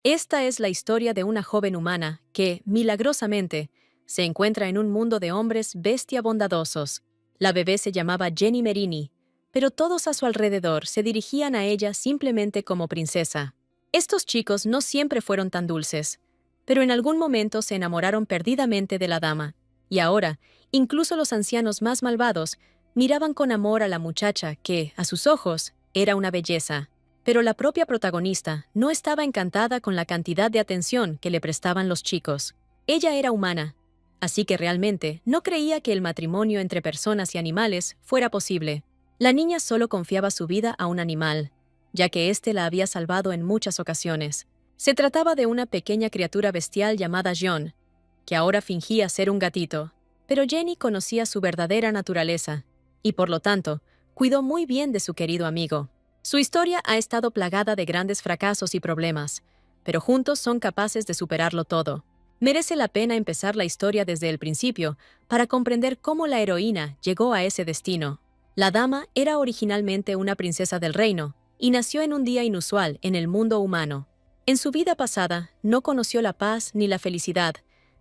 Esta es la historia de una joven humana que, milagrosamente, se encuentra en un mundo de hombres bestia bondadosos. La bebé se llamaba Jenny Merini, pero todos a su alrededor se dirigían a ella simplemente como princesa. Estos chicos no siempre fueron tan dulces, pero en algún momento se enamoraron perdidamente de la dama, y ahora, incluso los ancianos más malvados miraban con amor a la muchacha que, a sus ojos, era una belleza. Pero la propia protagonista no estaba encantada con la cantidad de atención que le prestaban los chicos. Ella era humana, así que realmente no creía que el matrimonio entre personas y animales fuera posible. La niña solo confiaba su vida a un animal, ya que éste la había salvado en muchas ocasiones. Se trataba de una pequeña criatura bestial llamada John, que ahora fingía ser un gatito. Pero Jenny conocía su verdadera naturaleza, y por lo tanto, cuidó muy bien de su querido amigo. Su historia ha estado plagada de grandes fracasos y problemas, pero juntos son capaces de superarlo todo. Merece la pena empezar la historia desde el principio para comprender cómo la heroína llegó a ese destino. La dama era originalmente una princesa del reino y nació en un día inusual en el mundo humano. En su vida pasada no conoció la paz ni la felicidad,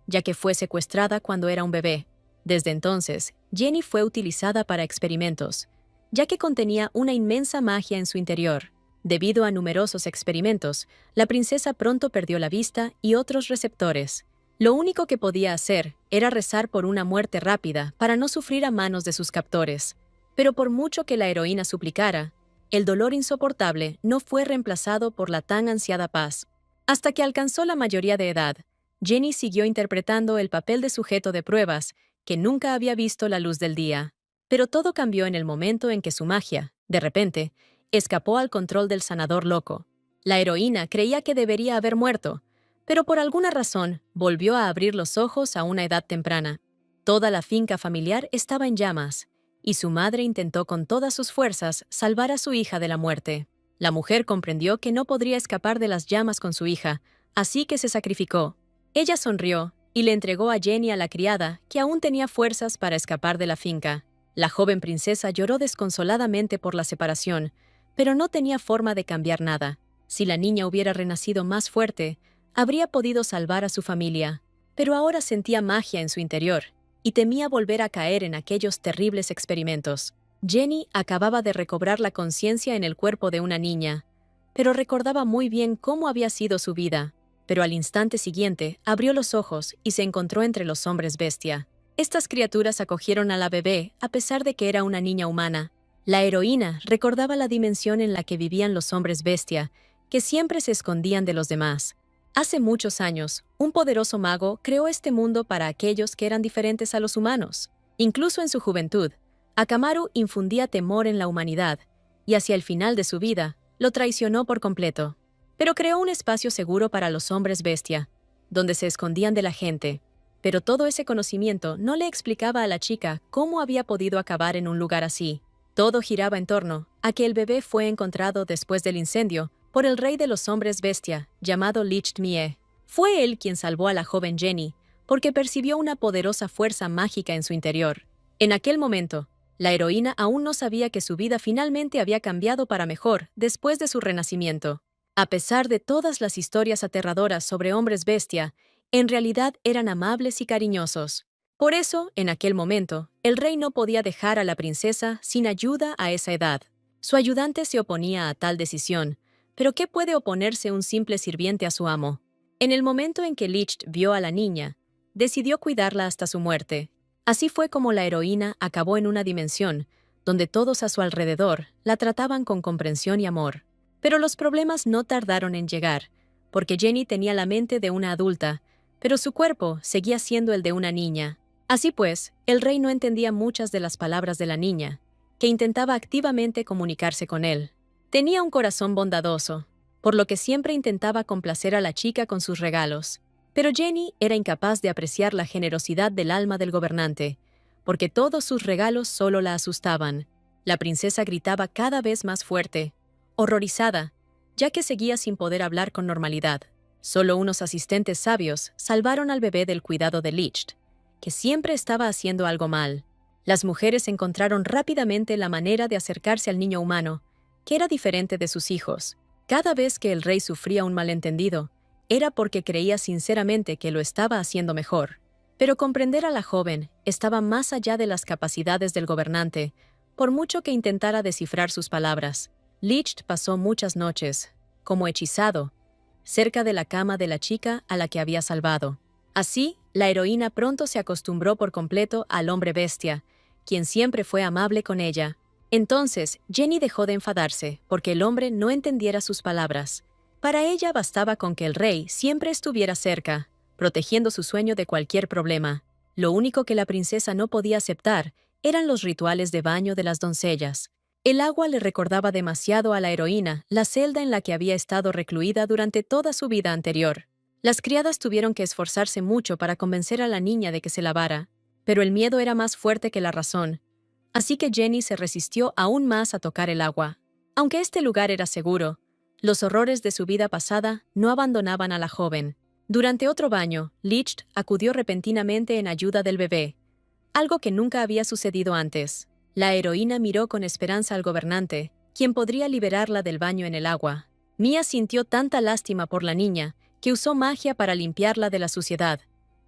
ya que fue secuestrada cuando era un bebé. Desde entonces, Jenny fue utilizada para experimentos, ya que contenía una inmensa magia en su interior. Debido a numerosos experimentos, la princesa pronto perdió la vista y otros receptores. Lo único que podía hacer era rezar por una muerte rápida para no sufrir a manos de sus captores. Pero por mucho que la heroína suplicara, el dolor insoportable no fue reemplazado por la tan ansiada paz. Hasta que alcanzó la mayoría de edad, Jenny siguió interpretando el papel de sujeto de pruebas que nunca había visto la luz del día. Pero todo cambió en el momento en que su magia, de repente, escapó al control del sanador loco. La heroína creía que debería haber muerto, pero por alguna razón volvió a abrir los ojos a una edad temprana. Toda la finca familiar estaba en llamas, y su madre intentó con todas sus fuerzas salvar a su hija de la muerte. La mujer comprendió que no podría escapar de las llamas con su hija, así que se sacrificó. Ella sonrió y le entregó a Jenny a la criada, que aún tenía fuerzas para escapar de la finca. La joven princesa lloró desconsoladamente por la separación, pero no tenía forma de cambiar nada. Si la niña hubiera renacido más fuerte, habría podido salvar a su familia, pero ahora sentía magia en su interior y temía volver a caer en aquellos terribles experimentos. Jenny acababa de recobrar la conciencia en el cuerpo de una niña, pero recordaba muy bien cómo había sido su vida. Pero al instante siguiente abrió los ojos y se encontró entre los hombres bestia. Estas criaturas acogieron a la bebé a pesar de que era una niña humana. La heroína recordaba la dimensión en la que vivían los hombres bestia, que siempre se escondían de los demás. Hace muchos años, un poderoso mago creó este mundo para aquellos que eran diferentes a los humanos. Incluso en su juventud, Akamaru infundía temor en la humanidad, y hacia el final de su vida, lo traicionó por completo. Pero creó un espacio seguro para los hombres bestia, donde se escondían de la gente. Pero todo ese conocimiento no le explicaba a la chica cómo había podido acabar en un lugar así. Todo giraba en torno a que el bebé fue encontrado después del incendio por el rey de los hombres bestia, llamado Licht-Mie. Fue él quien salvó a la joven Jenny, porque percibió una poderosa fuerza mágica en su interior. En aquel momento, la heroína aún no sabía que su vida finalmente había cambiado para mejor después de su renacimiento. A pesar de todas las historias aterradoras sobre hombres bestia, en realidad eran amables y cariñosos. Por eso, en aquel momento, el rey no podía dejar a la princesa sin ayuda a esa edad. Su ayudante se oponía a tal decisión, pero ¿qué puede oponerse un simple sirviente a su amo? En el momento en que Licht vio a la niña, decidió cuidarla hasta su muerte. Así fue como la heroína acabó en una dimensión, donde todos a su alrededor la trataban con comprensión y amor. Pero los problemas no tardaron en llegar, porque Jenny tenía la mente de una adulta, pero su cuerpo seguía siendo el de una niña. Así pues, el rey no entendía muchas de las palabras de la niña, que intentaba activamente comunicarse con él. Tenía un corazón bondadoso, por lo que siempre intentaba complacer a la chica con sus regalos. Pero Jenny era incapaz de apreciar la generosidad del alma del gobernante, porque todos sus regalos solo la asustaban. La princesa gritaba cada vez más fuerte, horrorizada, ya que seguía sin poder hablar con normalidad. Solo unos asistentes sabios salvaron al bebé del cuidado de Licht, que siempre estaba haciendo algo mal. Las mujeres encontraron rápidamente la manera de acercarse al niño humano, que era diferente de sus hijos. Cada vez que el rey sufría un malentendido, era porque creía sinceramente que lo estaba haciendo mejor. Pero comprender a la joven estaba más allá de las capacidades del gobernante, por mucho que intentara descifrar sus palabras. Licht pasó muchas noches, como hechizado, cerca de la cama de la chica a la que había salvado. Así, la heroína pronto se acostumbró por completo al hombre bestia, quien siempre fue amable con ella. Entonces, Jenny dejó de enfadarse porque el hombre no entendiera sus palabras. Para ella bastaba con que el rey siempre estuviera cerca, protegiendo su sueño de cualquier problema. Lo único que la princesa no podía aceptar eran los rituales de baño de las doncellas. El agua le recordaba demasiado a la heroína la celda en la que había estado recluida durante toda su vida anterior. Las criadas tuvieron que esforzarse mucho para convencer a la niña de que se lavara, pero el miedo era más fuerte que la razón. Así que Jenny se resistió aún más a tocar el agua. Aunque este lugar era seguro, los horrores de su vida pasada no abandonaban a la joven. Durante otro baño, Licht acudió repentinamente en ayuda del bebé, algo que nunca había sucedido antes. La heroína miró con esperanza al gobernante, quien podría liberarla del baño en el agua. Mia sintió tanta lástima por la niña que usó magia para limpiarla de la suciedad.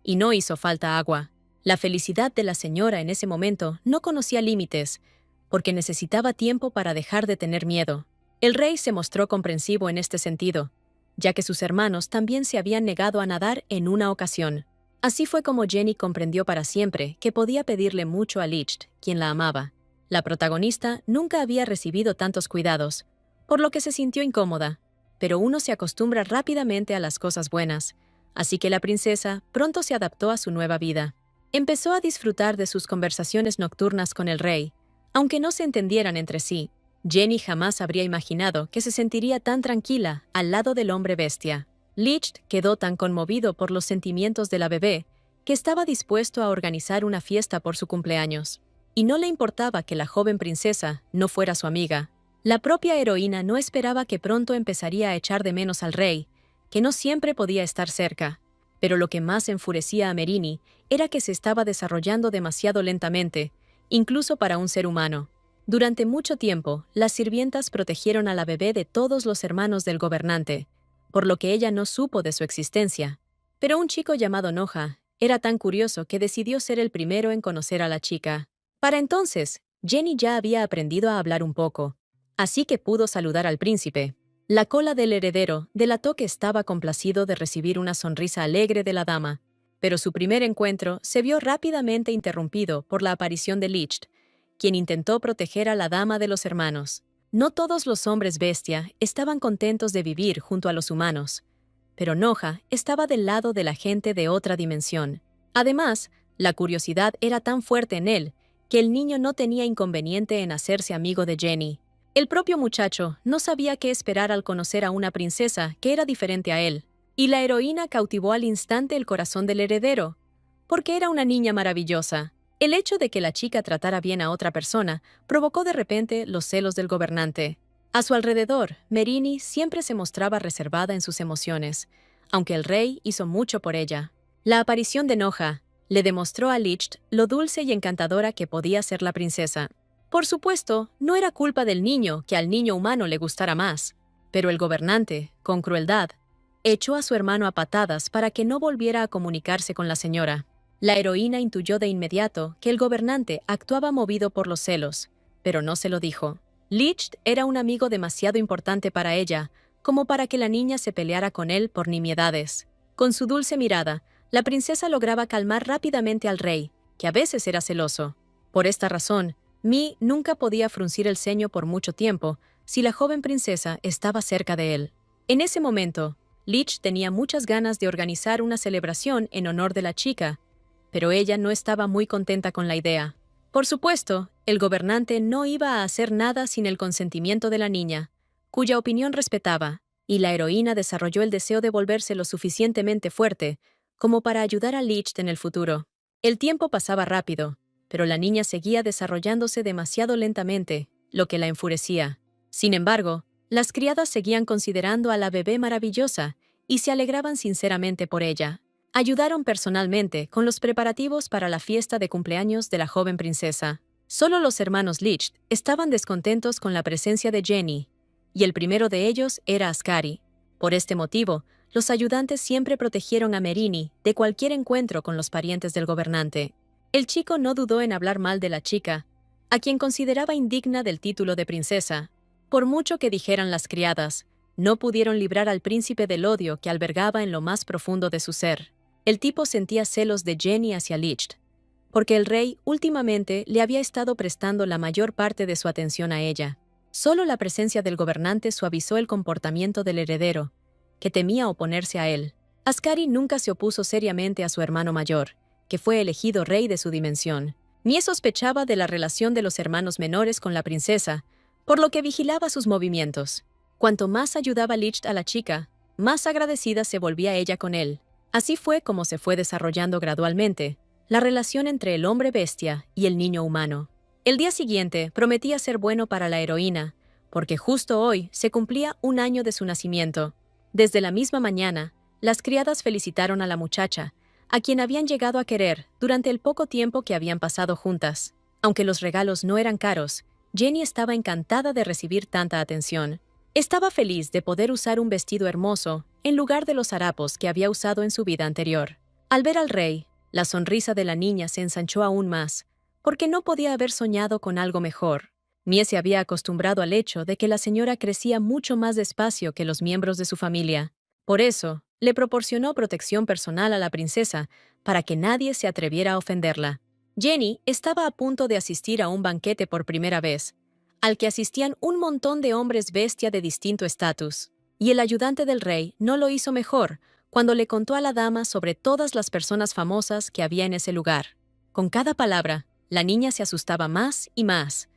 Y no hizo falta agua. La felicidad de la señora en ese momento no conocía límites, porque necesitaba tiempo para dejar de tener miedo. El rey se mostró comprensivo en este sentido, ya que sus hermanos también se habían negado a nadar en una ocasión. Así fue como Jenny comprendió para siempre que podía pedirle mucho a Licht, quien la amaba. La protagonista nunca había recibido tantos cuidados, por lo que se sintió incómoda, pero uno se acostumbra rápidamente a las cosas buenas, así que la princesa pronto se adaptó a su nueva vida. Empezó a disfrutar de sus conversaciones nocturnas con el rey, aunque no se entendieran entre sí. Jenny jamás habría imaginado que se sentiría tan tranquila al lado del hombre bestia. Licht quedó tan conmovido por los sentimientos de la bebé que estaba dispuesto a organizar una fiesta por su cumpleaños. Y no le importaba que la joven princesa no fuera su amiga. La propia heroína no esperaba que pronto empezaría a echar de menos al rey, que no siempre podía estar cerca. Pero lo que más enfurecía a Merini era que se estaba desarrollando demasiado lentamente, incluso para un ser humano. Durante mucho tiempo, las sirvientas protegieron a la bebé de todos los hermanos del gobernante, por lo que ella no supo de su existencia. Pero un chico llamado Noja era tan curioso que decidió ser el primero en conocer a la chica. Para entonces, Jenny ya había aprendido a hablar un poco, así que pudo saludar al príncipe. La cola del heredero delató que estaba complacido de recibir una sonrisa alegre de la dama, pero su primer encuentro se vio rápidamente interrumpido por la aparición de Licht, quien intentó proteger a la dama de los hermanos. No todos los hombres bestia estaban contentos de vivir junto a los humanos, pero Noja estaba del lado de la gente de otra dimensión. Además, la curiosidad era tan fuerte en él que el niño no tenía inconveniente en hacerse amigo de Jenny. El propio muchacho no sabía qué esperar al conocer a una princesa que era diferente a él, y la heroína cautivó al instante el corazón del heredero, porque era una niña maravillosa. El hecho de que la chica tratara bien a otra persona provocó de repente los celos del gobernante. A su alrededor, Merini siempre se mostraba reservada en sus emociones, aunque el rey hizo mucho por ella. La aparición de Noja le demostró a Licht lo dulce y encantadora que podía ser la princesa. Por supuesto, no era culpa del niño que al niño humano le gustara más, pero el gobernante, con crueldad, echó a su hermano a patadas para que no volviera a comunicarse con la señora. La heroína intuyó de inmediato que el gobernante actuaba movido por los celos, pero no se lo dijo. Licht era un amigo demasiado importante para ella, como para que la niña se peleara con él por nimiedades. Con su dulce mirada, la princesa lograba calmar rápidamente al rey, que a veces era celoso. Por esta razón, Mi nunca podía fruncir el ceño por mucho tiempo si la joven princesa estaba cerca de él. En ese momento, Licht tenía muchas ganas de organizar una celebración en honor de la chica, pero ella no estaba muy contenta con la idea. Por supuesto, el gobernante no iba a hacer nada sin el consentimiento de la niña, cuya opinión respetaba, y la heroína desarrolló el deseo de volverse lo suficientemente fuerte como para ayudar a Licht en el futuro. El tiempo pasaba rápido, pero la niña seguía desarrollándose demasiado lentamente, lo que la enfurecía. Sin embargo, las criadas seguían considerando a la bebé maravillosa y se alegraban sinceramente por ella. Ayudaron personalmente con los preparativos para la fiesta de cumpleaños de la joven princesa. Solo los hermanos Licht estaban descontentos con la presencia de Jenny, y el primero de ellos era Ascari. Por este motivo, los ayudantes siempre protegieron a Merini de cualquier encuentro con los parientes del gobernante. El chico no dudó en hablar mal de la chica, a quien consideraba indigna del título de princesa. Por mucho que dijeran las criadas, no pudieron librar al príncipe del odio que albergaba en lo más profundo de su ser. El tipo sentía celos de Jenny hacia Licht, porque el rey últimamente le había estado prestando la mayor parte de su atención a ella. Solo la presencia del gobernante suavizó el comportamiento del heredero, que temía oponerse a él. Ascari nunca se opuso seriamente a su hermano mayor, que fue elegido rey de su dimensión. Ni sospechaba de la relación de los hermanos menores con la princesa, por lo que vigilaba sus movimientos. Cuanto más ayudaba Licht a la chica, más agradecida se volvía ella con él. Así fue como se fue desarrollando gradualmente la relación entre el hombre bestia y el niño humano. El día siguiente prometía ser bueno para la heroína, porque justo hoy se cumplía un año de su nacimiento. Desde la misma mañana, las criadas felicitaron a la muchacha, a quien habían llegado a querer durante el poco tiempo que habían pasado juntas. Aunque los regalos no eran caros, Jenny estaba encantada de recibir tanta atención. Estaba feliz de poder usar un vestido hermoso en lugar de los harapos que había usado en su vida anterior. Al ver al rey, la sonrisa de la niña se ensanchó aún más, porque no podía haber soñado con algo mejor. Mie se había acostumbrado al hecho de que la señora crecía mucho más despacio que los miembros de su familia. Por eso, le proporcionó protección personal a la princesa para que nadie se atreviera a ofenderla. Jenny estaba a punto de asistir a un banquete por primera vez, al que asistían un montón de hombres bestia de distinto estatus. Y el ayudante del rey no lo hizo mejor cuando le contó a la dama sobre todas las personas famosas que había en ese lugar. Con cada palabra, la niña se asustaba más y más,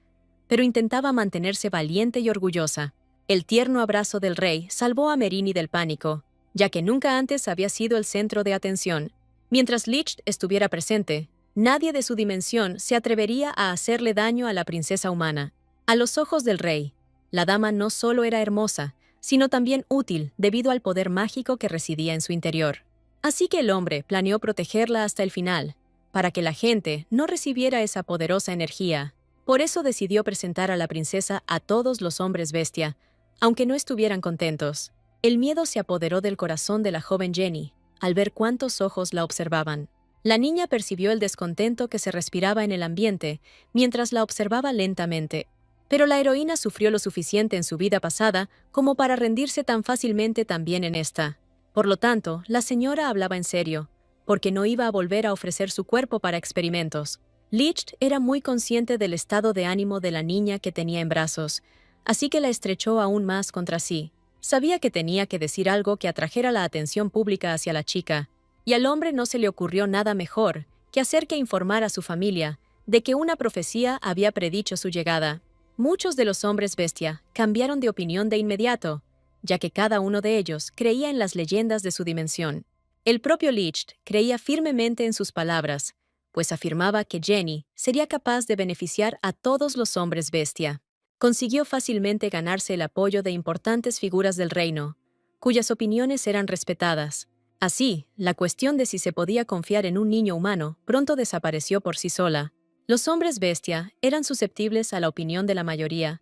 pero intentaba mantenerse valiente y orgullosa. El tierno abrazo del rey salvó a Merini del pánico, ya que nunca antes había sido el centro de atención. Mientras Licht estuviera presente, nadie de su dimensión se atrevería a hacerle daño a la princesa humana. A los ojos del rey, la dama no solo era hermosa, sino también útil debido al poder mágico que residía en su interior. Así que el hombre planeó protegerla hasta el final, para que la gente no recibiera esa poderosa energía. Por eso decidió presentar a la princesa a todos los hombres bestia, aunque no estuvieran contentos. El miedo se apoderó del corazón de la joven Jenny, al ver cuántos ojos la observaban. La niña percibió el descontento que se respiraba en el ambiente mientras la observaba lentamente. Pero la heroína sufrió lo suficiente en su vida pasada como para rendirse tan fácilmente también en esta. Por lo tanto, la señora hablaba en serio, porque no iba a volver a ofrecer su cuerpo para experimentos. Licht era muy consciente del estado de ánimo de la niña que tenía en brazos, así que la estrechó aún más contra sí. Sabía que tenía que decir algo que atrajera la atención pública hacia la chica, y al hombre no se le ocurrió nada mejor que hacer que informar a su familia de que una profecía había predicho su llegada. Muchos de los hombres bestia cambiaron de opinión de inmediato, ya que cada uno de ellos creía en las leyendas de su dimensión. El propio Licht creía firmemente en sus palabras, pues afirmaba que Jenny sería capaz de beneficiar a todos los hombres bestia. Consiguió fácilmente ganarse el apoyo de importantes figuras del reino, cuyas opiniones eran respetadas. Así, la cuestión de si se podía confiar en un niño humano pronto desapareció por sí sola. Los hombres bestia eran susceptibles a la opinión de la mayoría,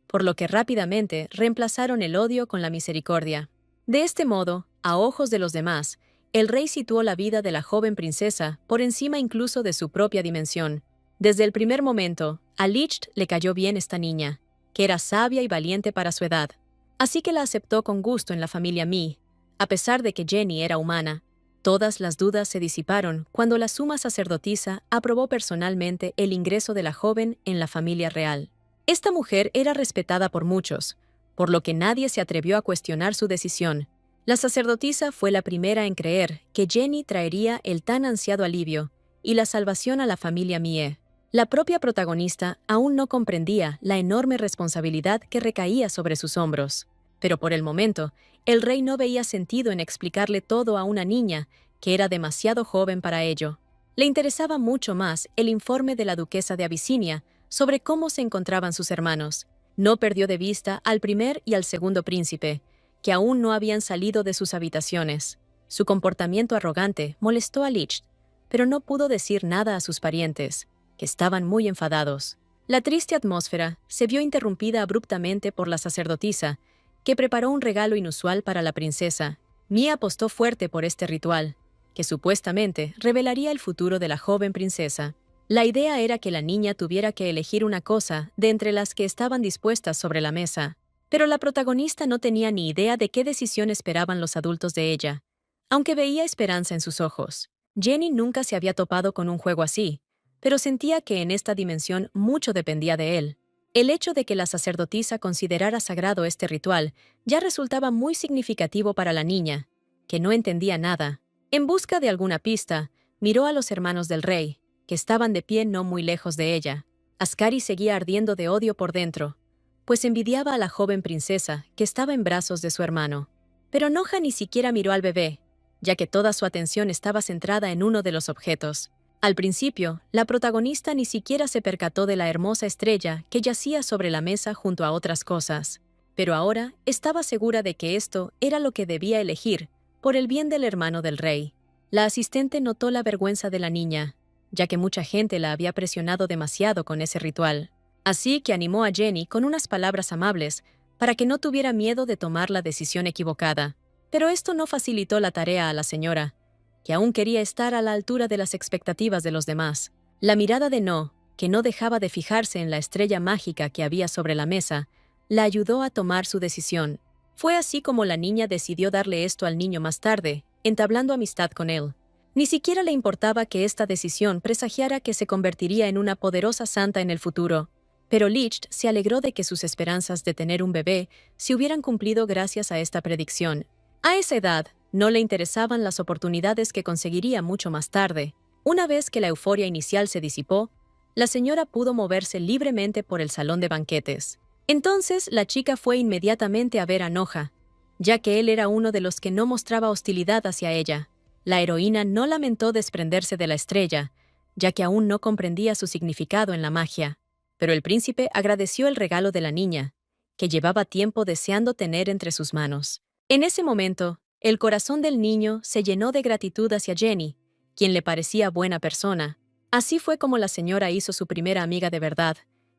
por lo que rápidamente reemplazaron el odio con la misericordia. De este modo, a ojos de los demás, el rey situó la vida de la joven princesa por encima incluso de su propia dimensión. Desde el primer momento, a Licht le cayó bien esta niña, que era sabia y valiente para su edad. Así que la aceptó con gusto en la familia Mi, a pesar de que Jenny era humana. Todas las dudas se disiparon cuando la suma sacerdotisa aprobó personalmente el ingreso de la joven en la familia real. Esta mujer era respetada por muchos, por lo que nadie se atrevió a cuestionar su decisión. La sacerdotisa fue la primera en creer que Jenny traería el tan ansiado alivio y la salvación a la familia Mie. La propia protagonista aún no comprendía la enorme responsabilidad que recaía sobre sus hombros. Pero por el momento, el rey no veía sentido en explicarle todo a una niña que era demasiado joven para ello. Le interesaba mucho más el informe de la duquesa de Abisinia sobre cómo se encontraban sus hermanos. No perdió de vista al primer y al segundo príncipe, que aún no habían salido de sus habitaciones. Su comportamiento arrogante molestó a Licht, pero no pudo decir nada a sus parientes, que estaban muy enfadados. La triste atmósfera se vio interrumpida abruptamente por la sacerdotisa, que preparó un regalo inusual para la princesa, Mia apostó fuerte por este ritual, que supuestamente revelaría el futuro de la joven princesa. La idea era que la niña tuviera que elegir una cosa de entre las que estaban dispuestas sobre la mesa, pero la protagonista no tenía ni idea de qué decisión esperaban los adultos de ella, aunque veía esperanza en sus ojos. Jenny nunca se había topado con un juego así, pero sentía que en esta dimensión mucho dependía de él. El hecho de que la sacerdotisa considerara sagrado este ritual ya resultaba muy significativo para la niña, que no entendía nada. En busca de alguna pista, miró a los hermanos del rey, que estaban de pie no muy lejos de ella. Ascari seguía ardiendo de odio por dentro, pues envidiaba a la joven princesa que estaba en brazos de su hermano. Pero Noja ni siquiera miró al bebé, ya que toda su atención estaba centrada en uno de los objetos. Al principio, la protagonista ni siquiera se percató de la hermosa estrella que yacía sobre la mesa junto a otras cosas, pero ahora estaba segura de que esto era lo que debía elegir, por el bien del hermano del rey. La asistente notó la vergüenza de la niña, ya que mucha gente la había presionado demasiado con ese ritual. Así que animó a Jenny con unas palabras amables para que no tuviera miedo de tomar la decisión equivocada. Pero esto no facilitó la tarea a la señora, que aún quería estar a la altura de las expectativas de los demás. La mirada de No, que no dejaba de fijarse en la estrella mágica que había sobre la mesa, la ayudó a tomar su decisión. Fue así como la niña decidió darle esto al niño más tarde, entablando amistad con él. Ni siquiera le importaba que esta decisión presagiara que se convertiría en una poderosa santa en el futuro, pero Licht se alegró de que sus esperanzas de tener un bebé se hubieran cumplido gracias a esta predicción. A esa edad, no le interesaban las oportunidades que conseguiría mucho más tarde. Una vez que la euforia inicial se disipó, la señora pudo moverse libremente por el salón de banquetes. Entonces la chica fue inmediatamente a ver a Noja, ya que él era uno de los que no mostraba hostilidad hacia ella. La heroína no lamentó desprenderse de la estrella, ya que aún no comprendía su significado en la magia, pero el príncipe agradeció el regalo de la niña, que llevaba tiempo deseando tener entre sus manos. En ese momento, el corazón del niño se llenó de gratitud hacia Jenny, quien le parecía buena persona. Así fue como la señora hizo su primera amiga de verdad,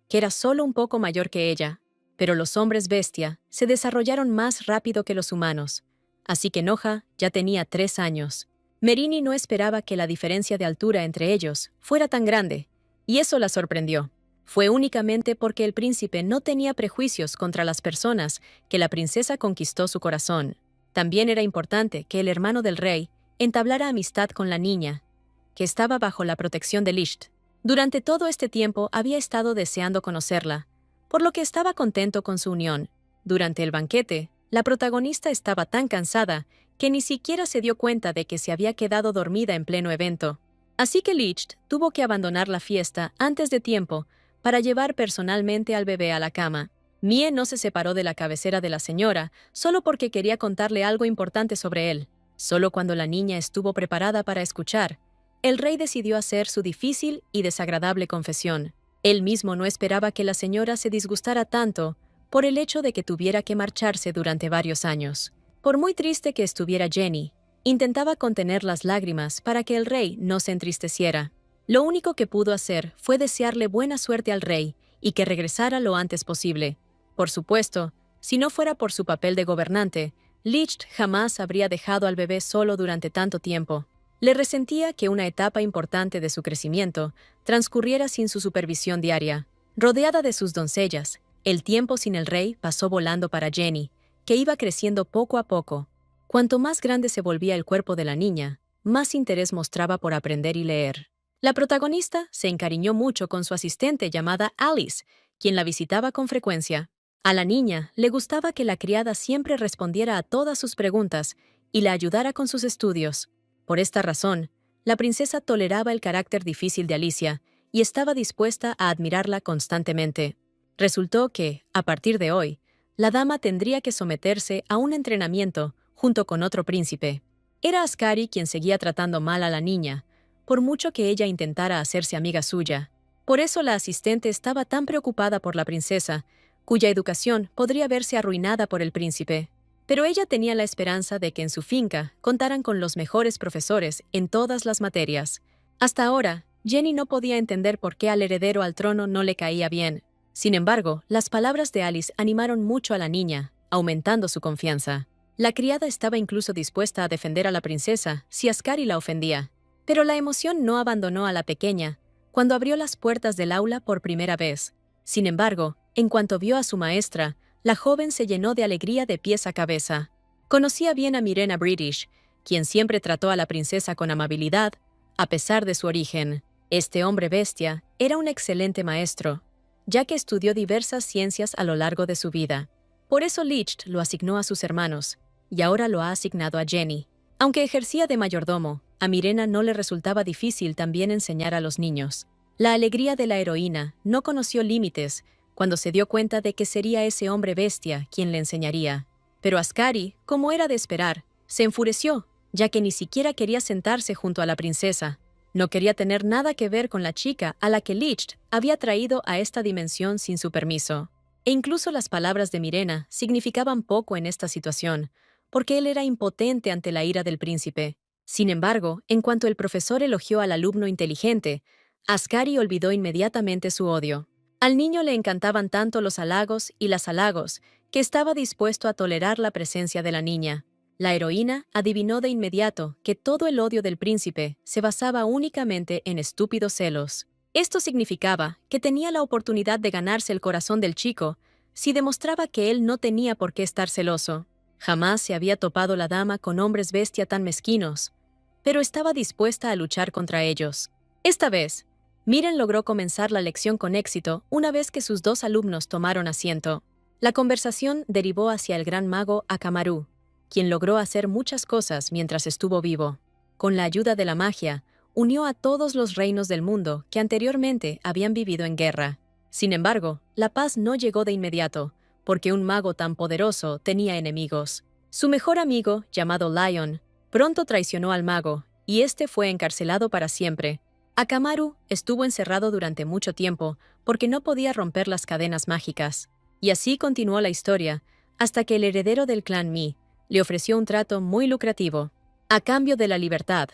que era solo un poco mayor que ella, pero los hombres bestia se desarrollaron más rápido que los humanos, así que Noja ya tenía 3 años. Merini no esperaba que la diferencia de altura entre ellos fuera tan grande, y eso la sorprendió. Fue únicamente porque el príncipe no tenía prejuicios contra las personas que la princesa conquistó su corazón. También era importante que el hermano del rey entablara amistad con la niña, que estaba bajo la protección de Licht. Durante todo este tiempo había estado deseando conocerla, por lo que estaba contento con su unión. Durante el banquete, la protagonista estaba tan cansada que ni siquiera se dio cuenta de que se había quedado dormida en pleno evento. Así que Licht tuvo que abandonar la fiesta antes de tiempo para llevar personalmente al bebé a la cama. Mie no se separó de la cabecera de la señora solo porque quería contarle algo importante sobre él. Solo cuando la niña estuvo preparada para escuchar, el rey decidió hacer su difícil y desagradable confesión. Él mismo no esperaba que la señora se disgustara tanto por el hecho de que tuviera que marcharse durante varios años. Por muy triste que estuviera Jenny, intentaba contener las lágrimas para que el rey no se entristeciera. Lo único que pudo hacer fue desearle buena suerte al rey y que regresara lo antes posible. Por supuesto, si no fuera por su papel de gobernante, Licht jamás habría dejado al bebé solo durante tanto tiempo. Le resentía que una etapa importante de su crecimiento transcurriera sin su supervisión diaria. Rodeada de sus doncellas, el tiempo sin el rey pasó volando para Jenny, que iba creciendo poco a poco. Cuanto más grande se volvía el cuerpo de la niña, más interés mostraba por aprender y leer. La protagonista se encariñó mucho con su asistente llamada Alice, quien la visitaba con frecuencia. A la niña le gustaba que la criada siempre respondiera a todas sus preguntas y la ayudara con sus estudios. Por esta razón, la princesa toleraba el carácter difícil de Alicia y estaba dispuesta a admirarla constantemente. Resultó que, a partir de hoy, la dama tendría que someterse a un entrenamiento junto con otro príncipe. Era Ascari quien seguía tratando mal a la niña, por mucho que ella intentara hacerse amiga suya. Por eso la asistente estaba tan preocupada por la princesa, cuya educación podría verse arruinada por el príncipe. Pero ella tenía la esperanza de que en su finca contaran con los mejores profesores en todas las materias. Hasta ahora, Jenny no podía entender por qué al heredero al trono no le caía bien. Sin embargo, las palabras de Alice animaron mucho a la niña, aumentando su confianza. La criada estaba incluso dispuesta a defender a la princesa si Ascari la ofendía. Pero la emoción no abandonó a la pequeña cuando abrió las puertas del aula por primera vez. Sin embargo, en cuanto vio a su maestra, la joven se llenó de alegría de pies a cabeza. Conocía bien a Mirena British, quien siempre trató a la princesa con amabilidad, a pesar de su origen. Este hombre bestia era un excelente maestro, ya que estudió diversas ciencias a lo largo de su vida. Por eso Licht lo asignó a sus hermanos, y ahora lo ha asignado a Jenny. Aunque ejercía de mayordomo, a Mirena no le resultaba difícil también enseñar a los niños. La alegría de la heroína no conoció límites cuando se dio cuenta de que sería ese hombre bestia quien le enseñaría. Pero Ascari, como era de esperar, se enfureció, ya que ni siquiera quería sentarse junto a la princesa. No quería tener nada que ver con la chica a la que Licht había traído a esta dimensión sin su permiso. E incluso las palabras de Mirena significaban poco en esta situación, porque él era impotente ante la ira del príncipe. Sin embargo, en cuanto el profesor elogió al alumno inteligente, Ascari olvidó inmediatamente su odio. Al niño le encantaban tanto los halagos y las halagos, que estaba dispuesto a tolerar la presencia de la niña. La heroína adivinó de inmediato que todo el odio del príncipe se basaba únicamente en estúpidos celos. Esto significaba que tenía la oportunidad de ganarse el corazón del chico si demostraba que él no tenía por qué estar celoso. Jamás se había topado la dama con hombres bestia tan mezquinos, pero estaba dispuesta a luchar contra ellos. Esta vez, Miren logró comenzar la lección con éxito una vez que sus dos alumnos tomaron asiento. La conversación derivó hacia el gran mago Akamaru, quien logró hacer muchas cosas mientras estuvo vivo. Con la ayuda de la magia, unió a todos los reinos del mundo que anteriormente habían vivido en guerra. Sin embargo, la paz no llegó de inmediato, porque un mago tan poderoso tenía enemigos. Su mejor amigo, llamado Lion, pronto traicionó al mago, y este fue encarcelado para siempre. Akamaru estuvo encerrado durante mucho tiempo porque no podía romper las cadenas mágicas. Y así continuó la historia, hasta que el heredero del clan Mi le ofreció un trato muy lucrativo. A cambio de la libertad,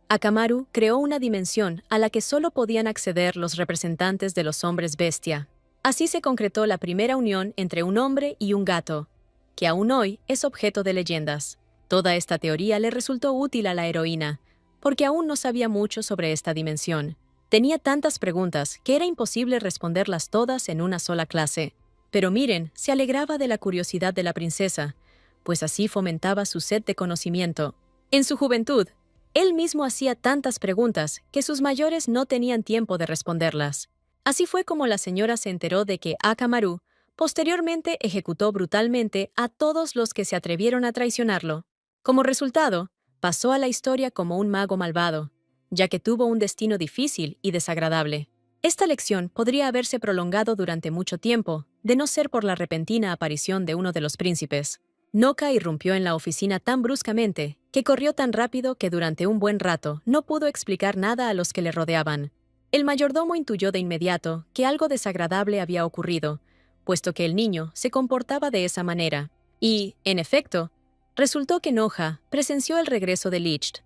Akamaru creó una dimensión a la que solo podían acceder los representantes de los hombres bestia. Así se concretó la primera unión entre un hombre y un gato, que aún hoy es objeto de leyendas. Toda esta teoría le resultó útil a la heroína, porque aún no sabía mucho sobre esta dimensión. Tenía tantas preguntas que era imposible responderlas todas en una sola clase. Pero Miren se alegraba de la curiosidad de la princesa, pues así fomentaba su sed de conocimiento. En su juventud, él mismo hacía tantas preguntas que sus mayores no tenían tiempo de responderlas. Así fue como la señora se enteró de que Akamaru posteriormente ejecutó brutalmente a todos los que se atrevieron a traicionarlo. Como resultado, pasó a la historia como un mago malvado, ya que tuvo un destino difícil y desagradable. Esta lección podría haberse prolongado durante mucho tiempo, de no ser por la repentina aparición de uno de los príncipes. Noka irrumpió en la oficina tan bruscamente que corrió tan rápido que durante un buen rato no pudo explicar nada a los que le rodeaban. El mayordomo intuyó de inmediato que algo desagradable había ocurrido, puesto que el niño se comportaba de esa manera. Y, en efecto, resultó que Noja presenció el regreso de Licht,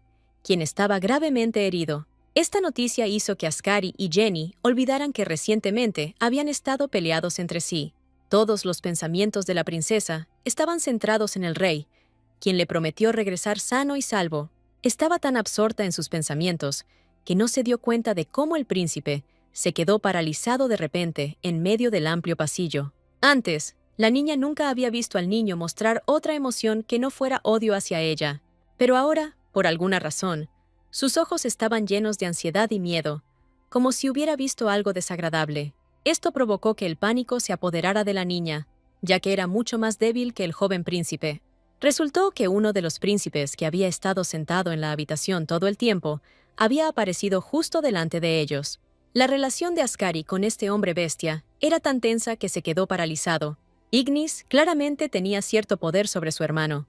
quien estaba gravemente herido. Esta noticia hizo que Ascari y Jenny olvidaran que recientemente habían estado peleados entre sí. Todos los pensamientos de la princesa estaban centrados en el rey, quien le prometió regresar sano y salvo. Estaba tan absorta en sus pensamientos que no se dio cuenta de cómo el príncipe se quedó paralizado de repente en medio del amplio pasillo. Antes, la niña nunca había visto al niño mostrar otra emoción que no fuera odio hacia ella. Pero ahora, por alguna razón, sus ojos estaban llenos de ansiedad y miedo, como si hubiera visto algo desagradable. Esto provocó que el pánico se apoderara de la niña, ya que era mucho más débil que el joven príncipe. Resultó que uno de los príncipes que había estado sentado en la habitación todo el tiempo había aparecido justo delante de ellos. La relación de Ascari con este hombre bestia era tan tensa que se quedó paralizado. Ignis claramente tenía cierto poder sobre su hermano,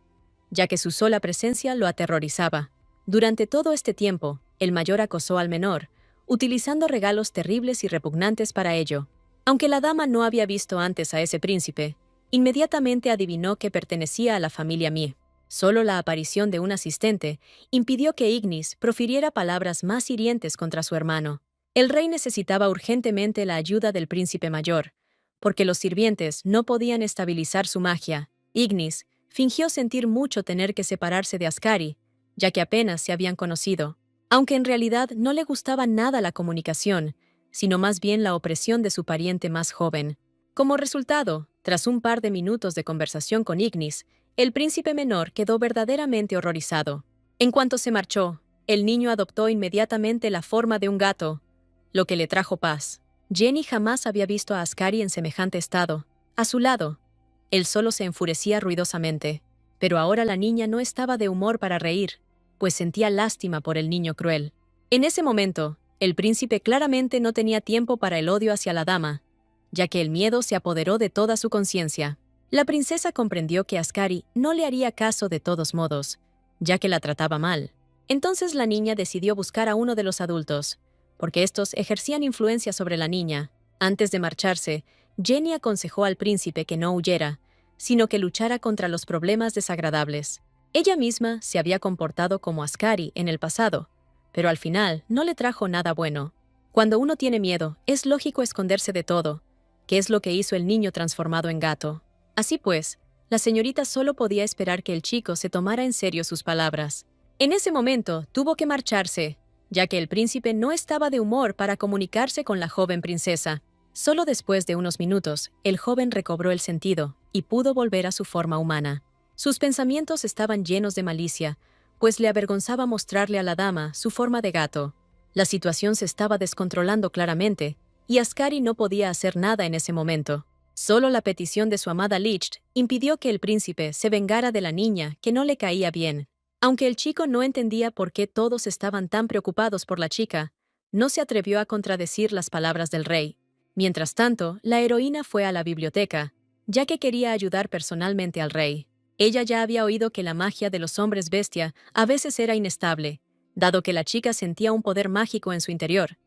ya que su sola presencia lo aterrorizaba. Durante todo este tiempo, el mayor acosó al menor, utilizando regalos terribles y repugnantes para ello. Aunque la dama no había visto antes a ese príncipe, inmediatamente adivinó que pertenecía a la familia Mie. Solo la aparición de un asistente impidió que Ignis profiriera palabras más hirientes contra su hermano. El rey necesitaba urgentemente la ayuda del príncipe mayor, porque los sirvientes no podían estabilizar su magia. Ignis fingió sentir mucho tener que separarse de Ascari, ya que apenas se habían conocido, aunque en realidad no le gustaba nada la comunicación, sino más bien la opresión de su pariente más joven. Como resultado, tras un par de minutos de conversación con Ignis, el príncipe menor quedó verdaderamente horrorizado. En cuanto se marchó, el niño adoptó inmediatamente la forma de un gato, lo que le trajo paz. Jenny jamás había visto a Ascari en semejante estado. A su lado, él solo se enfurecía ruidosamente, pero ahora la niña no estaba de humor para reír, pues sentía lástima por el niño cruel. En ese momento, el príncipe claramente no tenía tiempo para el odio hacia la dama, ya que el miedo se apoderó de toda su conciencia. La princesa comprendió que Ascari no le haría caso de todos modos, ya que la trataba mal. Entonces la niña decidió buscar a uno de los adultos, porque estos ejercían influencia sobre la niña. Antes de marcharse, Jenny aconsejó al príncipe que no huyera, sino que luchara contra los problemas desagradables. Ella misma se había comportado como Ascari en el pasado, pero al final no le trajo nada bueno. Cuando uno tiene miedo, es lógico esconderse de todo, que es lo que hizo el niño transformado en gato. Así pues, la señorita solo podía esperar que el chico se tomara en serio sus palabras. En ese momento tuvo que marcharse, ya que el príncipe no estaba de humor para comunicarse con la joven princesa. Solo después de unos minutos, el joven recobró el sentido y pudo volver a su forma humana. Sus pensamientos estaban llenos de malicia, pues le avergonzaba mostrarle a la dama su forma de gato. La situación se estaba descontrolando claramente, y Ascari no podía hacer nada en ese momento. Solo la petición de su amada Licht impidió que el príncipe se vengara de la niña que no le caía bien. Aunque el chico no entendía por qué todos estaban tan preocupados por la chica, no se atrevió a contradecir las palabras del rey. Mientras tanto, la heroína fue a la biblioteca, ya que quería ayudar personalmente al rey. Ella ya había oído que la magia de los hombres bestia a veces era inestable, dado que la chica sentía un poder mágico en su interior.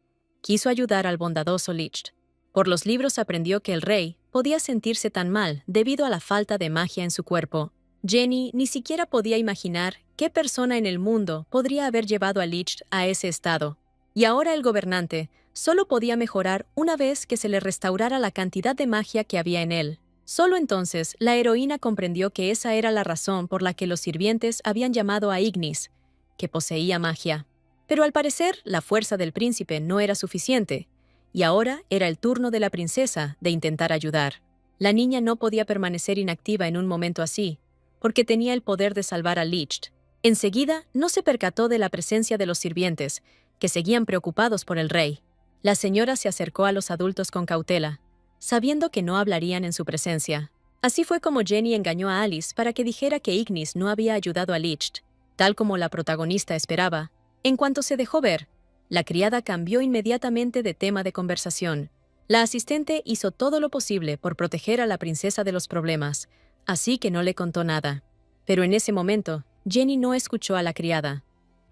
Quiso ayudar al bondadoso Licht. Por los libros aprendió que el rey podía sentirse tan mal debido a la falta de magia en su cuerpo. Jenny ni siquiera podía imaginar qué persona en el mundo podría haber llevado a Licht a ese estado. Y ahora el gobernante solo podía mejorar una vez que se le restaurara la cantidad de magia que había en él. Solo entonces la heroína comprendió que esa era la razón por la que los sirvientes habían llamado a Ignis, que poseía magia. Pero al parecer la fuerza del príncipe no era suficiente, y ahora era el turno de la princesa de intentar ayudar. La niña no podía permanecer inactiva en un momento así, porque tenía el poder de salvar a Licht. Enseguida no se percató de la presencia de los sirvientes, que seguían preocupados por el rey. La señora se acercó a los adultos con cautela, sabiendo que no hablarían en su presencia. Así fue como Jenny engañó a Alice para que dijera que Ignis no había ayudado a Licht, tal como la protagonista esperaba. En cuanto se dejó ver, la criada cambió inmediatamente de tema de conversación. La asistente hizo todo lo posible por proteger a la princesa de los problemas, así que no le contó nada. Pero en ese momento, Jenny no escuchó a la criada,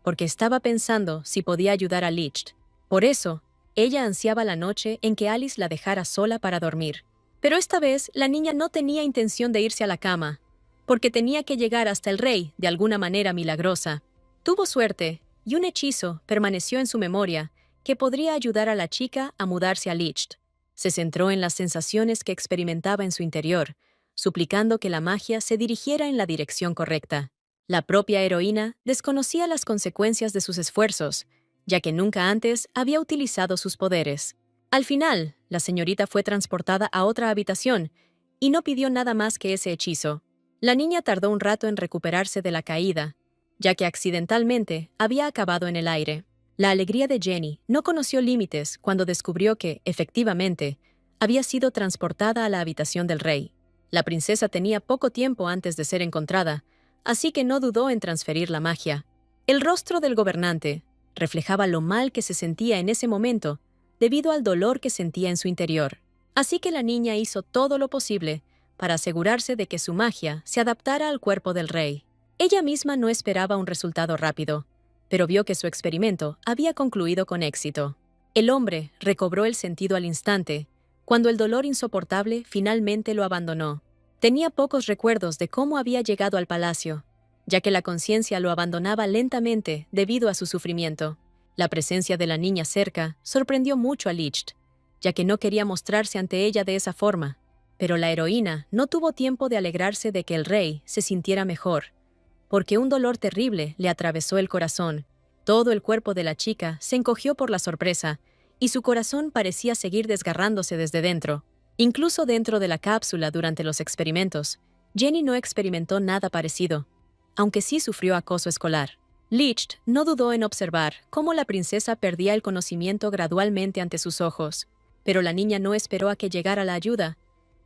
porque estaba pensando si podía ayudar a Licht. Por eso, ella ansiaba la noche en que Alice la dejara sola para dormir. Pero esta vez la niña no tenía intención de irse a la cama, porque tenía que llegar hasta el rey de alguna manera milagrosa. Tuvo suerte, y un hechizo permaneció en su memoria que podría ayudar a la chica a mudarse a Licht. Se centró en las sensaciones que experimentaba en su interior, suplicando que la magia se dirigiera en la dirección correcta. La propia heroína desconocía las consecuencias de sus esfuerzos, ya que nunca antes había utilizado sus poderes. Al final, la señorita fue transportada a otra habitación y no pidió nada más que ese hechizo. La niña tardó un rato en recuperarse de la caída, ya que accidentalmente había acabado en el aire. La alegría de Jenny no conoció límites cuando descubrió que, efectivamente, había sido transportada a la habitación del rey. La princesa tenía poco tiempo antes de ser encontrada, así que no dudó en transferir la magia. El rostro del gobernante reflejaba lo mal que se sentía en ese momento debido al dolor que sentía en su interior. Así que la niña hizo todo lo posible para asegurarse de que su magia se adaptara al cuerpo del rey. Ella misma no esperaba un resultado rápido, pero vio que su experimento había concluido con éxito. El hombre recobró el sentido al instante, cuando el dolor insoportable finalmente lo abandonó. Tenía pocos recuerdos de cómo había llegado al palacio, ya que la conciencia lo abandonaba lentamente debido a su sufrimiento. La presencia de la niña cerca sorprendió mucho a Licht, ya que no quería mostrarse ante ella de esa forma. Pero la heroína no tuvo tiempo de alegrarse de que el rey se sintiera mejor, porque un dolor terrible le atravesó el corazón. Todo el cuerpo de la chica se encogió por la sorpresa, y su corazón parecía seguir desgarrándose desde dentro. Incluso dentro de la cápsula durante los experimentos, Jenny no experimentó nada parecido, aunque sí sufrió acoso escolar. Licht no dudó en observar cómo la princesa perdía el conocimiento gradualmente ante sus ojos, pero la niña no esperó a que llegara la ayuda,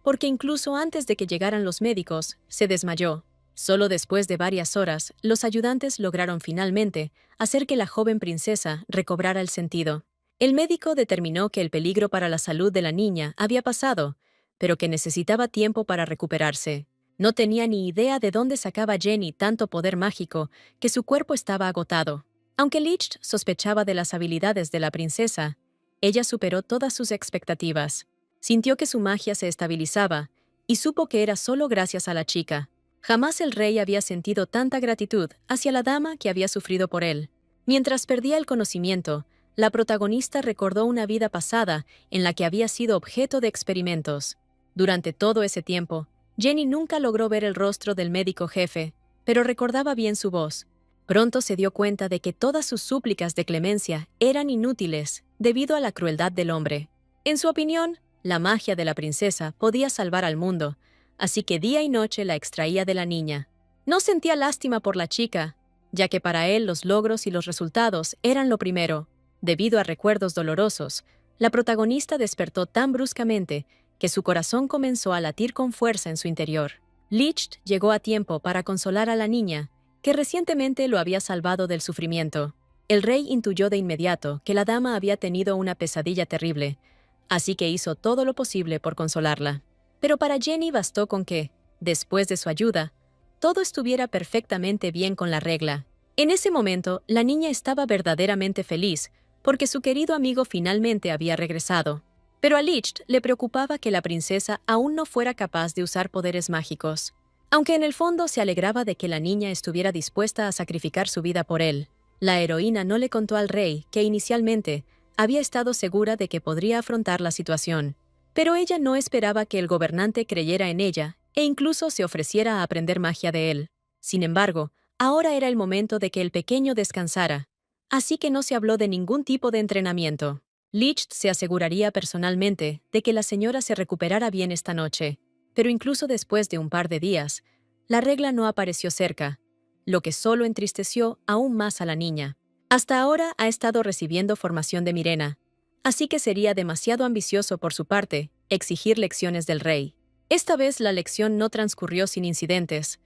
porque incluso antes de que llegaran los médicos, se desmayó. Solo después de varias horas, los ayudantes lograron finalmente hacer que la joven princesa recobrara el sentido. El médico determinó que el peligro para la salud de la niña había pasado, pero que necesitaba tiempo para recuperarse. No tenía ni idea de dónde sacaba Jenny tanto poder mágico que su cuerpo estaba agotado. Aunque Licht sospechaba de las habilidades de la princesa, ella superó todas sus expectativas. Sintió que su magia se estabilizaba y supo que era solo gracias a la chica. Jamás el rey había sentido tanta gratitud hacia la dama que había sufrido por él. Mientras perdía el conocimiento, la protagonista recordó una vida pasada en la que había sido objeto de experimentos. Durante todo ese tiempo, Jenny nunca logró ver el rostro del médico jefe, pero recordaba bien su voz. Pronto se dio cuenta de que todas sus súplicas de clemencia eran inútiles debido a la crueldad del hombre. En su opinión, la magia de la princesa podía salvar al mundo, así que día y noche la extraía de la niña. No sentía lástima por la chica, ya que para él los logros y los resultados eran lo primero. Debido a recuerdos dolorosos, la protagonista despertó tan bruscamente que su corazón comenzó a latir con fuerza en su interior. Licht llegó a tiempo para consolar a la niña, que recientemente lo había salvado del sufrimiento. El rey intuyó de inmediato que la dama había tenido una pesadilla terrible, así que hizo todo lo posible por consolarla. Pero para Jenny bastó con que, después de su ayuda, todo estuviera perfectamente bien con la regla. En ese momento, la niña estaba verdaderamente feliz, porque su querido amigo finalmente había regresado. Pero a Licht le preocupaba que la princesa aún no fuera capaz de usar poderes mágicos, aunque en el fondo se alegraba de que la niña estuviera dispuesta a sacrificar su vida por él. La heroína no le contó al rey que inicialmente había estado segura de que podría afrontar la situación, pero ella no esperaba que el gobernante creyera en ella e incluso se ofreciera a aprender magia de él. Sin embargo, ahora era el momento de que el pequeño descansara, así que no se habló de ningún tipo de entrenamiento. Licht se aseguraría personalmente de que la señora se recuperara bien esta noche, pero incluso después de un par de días, la regla no apareció cerca, lo que solo entristeció aún más a la niña. Hasta ahora ha estado recibiendo formación de Mirena, así que sería demasiado ambicioso por su parte exigir lecciones del rey. Esta vez la lección no transcurrió sin incidentes,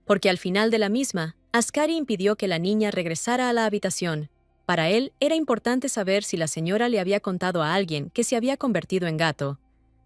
porque al final de la misma, Ascari impidió que la niña regresara a la habitación. Para él era importante saber si la señora le había contado a alguien que se había convertido en gato,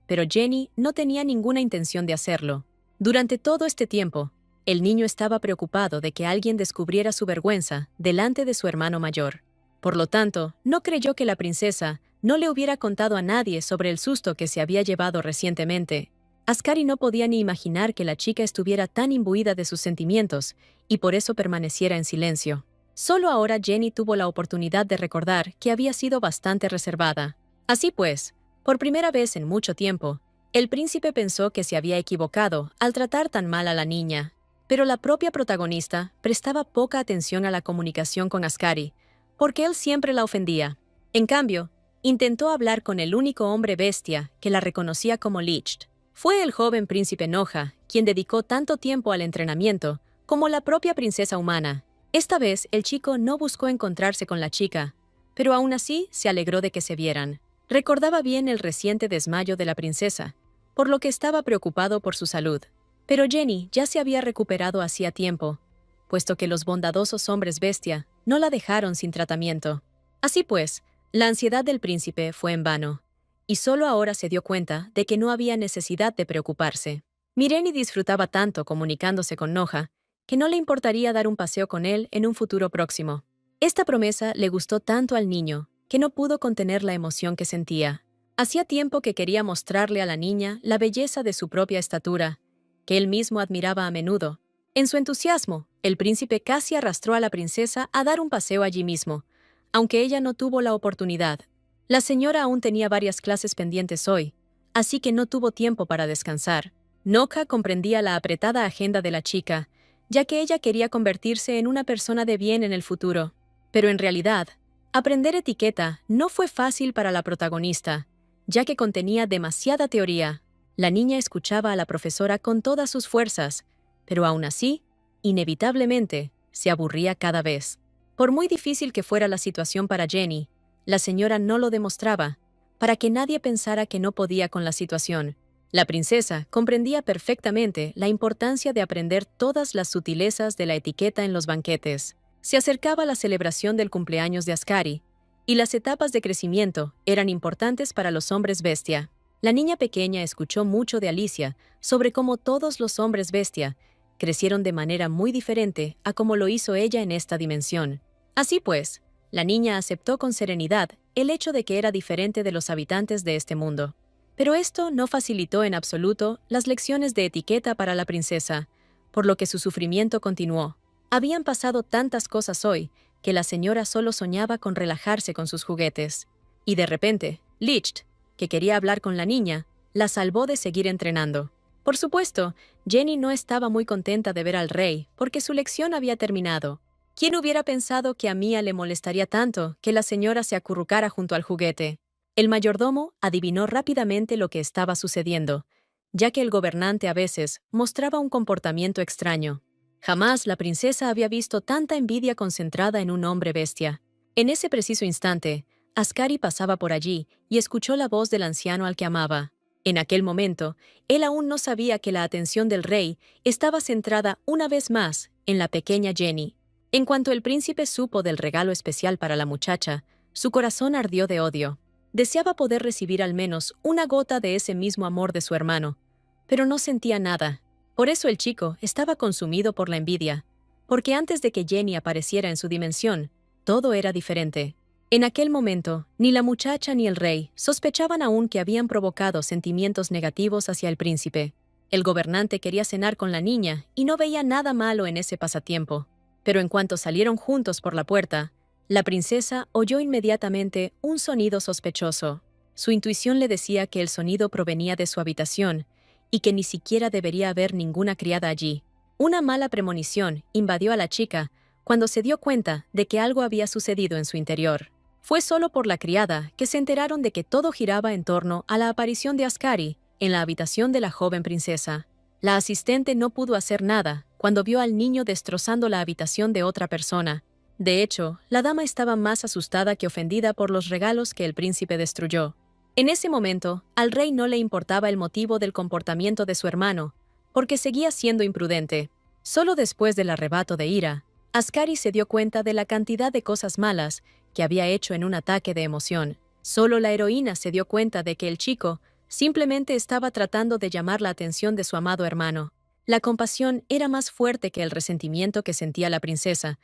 pero Jenny no tenía ninguna intención de hacerlo. Durante todo este tiempo, el niño estaba preocupado de que alguien descubriera su vergüenza delante de su hermano mayor. Por lo tanto, no creyó que la princesa no le hubiera contado a nadie sobre el susto que se había llevado recientemente. Ascari no podía ni imaginar que la chica estuviera tan imbuida de sus sentimientos y por eso permaneciera en silencio. Solo ahora Jenny tuvo la oportunidad de recordar que había sido bastante reservada. Así pues, por primera vez en mucho tiempo, el príncipe pensó que se había equivocado al tratar tan mal a la niña. Pero la propia protagonista prestaba poca atención a la comunicación con Ascari, porque él siempre la ofendía. En cambio, intentó hablar con el único hombre bestia que la reconocía como Licht. Fue el joven príncipe Noja quien dedicó tanto tiempo al entrenamiento como la propia princesa humana. Esta vez el chico no buscó encontrarse con la chica, pero aún así se alegró de que se vieran. Recordaba bien el reciente desmayo de la princesa, por lo que estaba preocupado por su salud. Pero Jenny ya se había recuperado hacía tiempo, puesto que los bondadosos hombres bestia no la dejaron sin tratamiento. Así pues, la ansiedad del príncipe fue en vano, y solo ahora se dio cuenta de que no había necesidad de preocuparse. Mireni disfrutaba tanto comunicándose con Noja que no le importaría dar un paseo con él en un futuro próximo. Esta promesa le gustó tanto al niño que no pudo contener la emoción que sentía. Hacía tiempo que quería mostrarle a la niña la belleza de su propia estatura, que él mismo admiraba a menudo. En su entusiasmo, el príncipe casi arrastró a la princesa a dar un paseo allí mismo, aunque ella no tuvo la oportunidad. La señora aún tenía varias clases pendientes hoy, así que no tuvo tiempo para descansar. Noka comprendía la apretada agenda de la chica, ya que ella quería convertirse en una persona de bien en el futuro. Pero en realidad, aprender etiqueta no fue fácil para la protagonista, ya que contenía demasiada teoría. La niña escuchaba a la profesora con todas sus fuerzas, pero aún así, inevitablemente, se aburría cada vez. Por muy difícil que fuera la situación para Jenny, la señora no lo demostraba, para que nadie pensara que no podía con la situación. La princesa comprendía perfectamente la importancia de aprender todas las sutilezas de la etiqueta en los banquetes. Se acercaba la celebración del cumpleaños de Ascari, y las etapas de crecimiento eran importantes para los hombres bestia. La niña pequeña escuchó mucho de Alicia sobre cómo todos los hombres bestia crecieron de manera muy diferente a como lo hizo ella en esta dimensión. Así pues, la niña aceptó con serenidad el hecho de que era diferente de los habitantes de este mundo. Pero esto no facilitó en absoluto las lecciones de etiqueta para la princesa, por lo que su sufrimiento continuó. Habían pasado tantas cosas hoy que la señora solo soñaba con relajarse con sus juguetes. Y de repente, Licht, que quería hablar con la niña, la salvó de seguir entrenando. Por supuesto, Jenny no estaba muy contenta de ver al rey, porque su lección había terminado. ¿Quién hubiera pensado que a Mia le molestaría tanto que la señora se acurrucara junto al juguete? El mayordomo adivinó rápidamente lo que estaba sucediendo, ya que el gobernante a veces mostraba un comportamiento extraño. Jamás la princesa había visto tanta envidia concentrada en un hombre bestia. En ese preciso instante, Ascari pasaba por allí y escuchó la voz del anciano al que amaba. En aquel momento, él aún no sabía que la atención del rey estaba centrada una vez más en la pequeña Jenny. En cuanto el príncipe supo del regalo especial para la muchacha, su corazón ardió de odio. Deseaba poder recibir al menos una gota de ese mismo amor de su hermano, pero no sentía nada. Por eso el chico estaba consumido por la envidia, porque antes de que Jenny apareciera en su dimensión, todo era diferente. En aquel momento, ni la muchacha ni el rey sospechaban aún que habían provocado sentimientos negativos hacia el príncipe. El gobernante quería cenar con la niña y no veía nada malo en ese pasatiempo. Pero en cuanto salieron juntos por la puerta, la princesa oyó inmediatamente un sonido sospechoso. Su intuición le decía que el sonido provenía de su habitación y que ni siquiera debería haber ninguna criada allí. Una mala premonición invadió a la chica cuando se dio cuenta de que algo había sucedido en su interior. Fue solo por la criada que se enteraron de que todo giraba en torno a la aparición de Ascari en la habitación de la joven princesa. La asistente no pudo hacer nada cuando vio al niño destrozando la habitación de otra persona. De hecho, la dama estaba más asustada que ofendida por los regalos que el príncipe destruyó. En ese momento, al rey no le importaba el motivo del comportamiento de su hermano, porque seguía siendo imprudente. Solo después del arrebato de ira, Ascari se dio cuenta de la cantidad de cosas malas que había hecho en un ataque de emoción. Solo la heroína se dio cuenta de que el chico simplemente estaba tratando de llamar la atención de su amado hermano. La compasión era más fuerte que el resentimiento que sentía la princesa,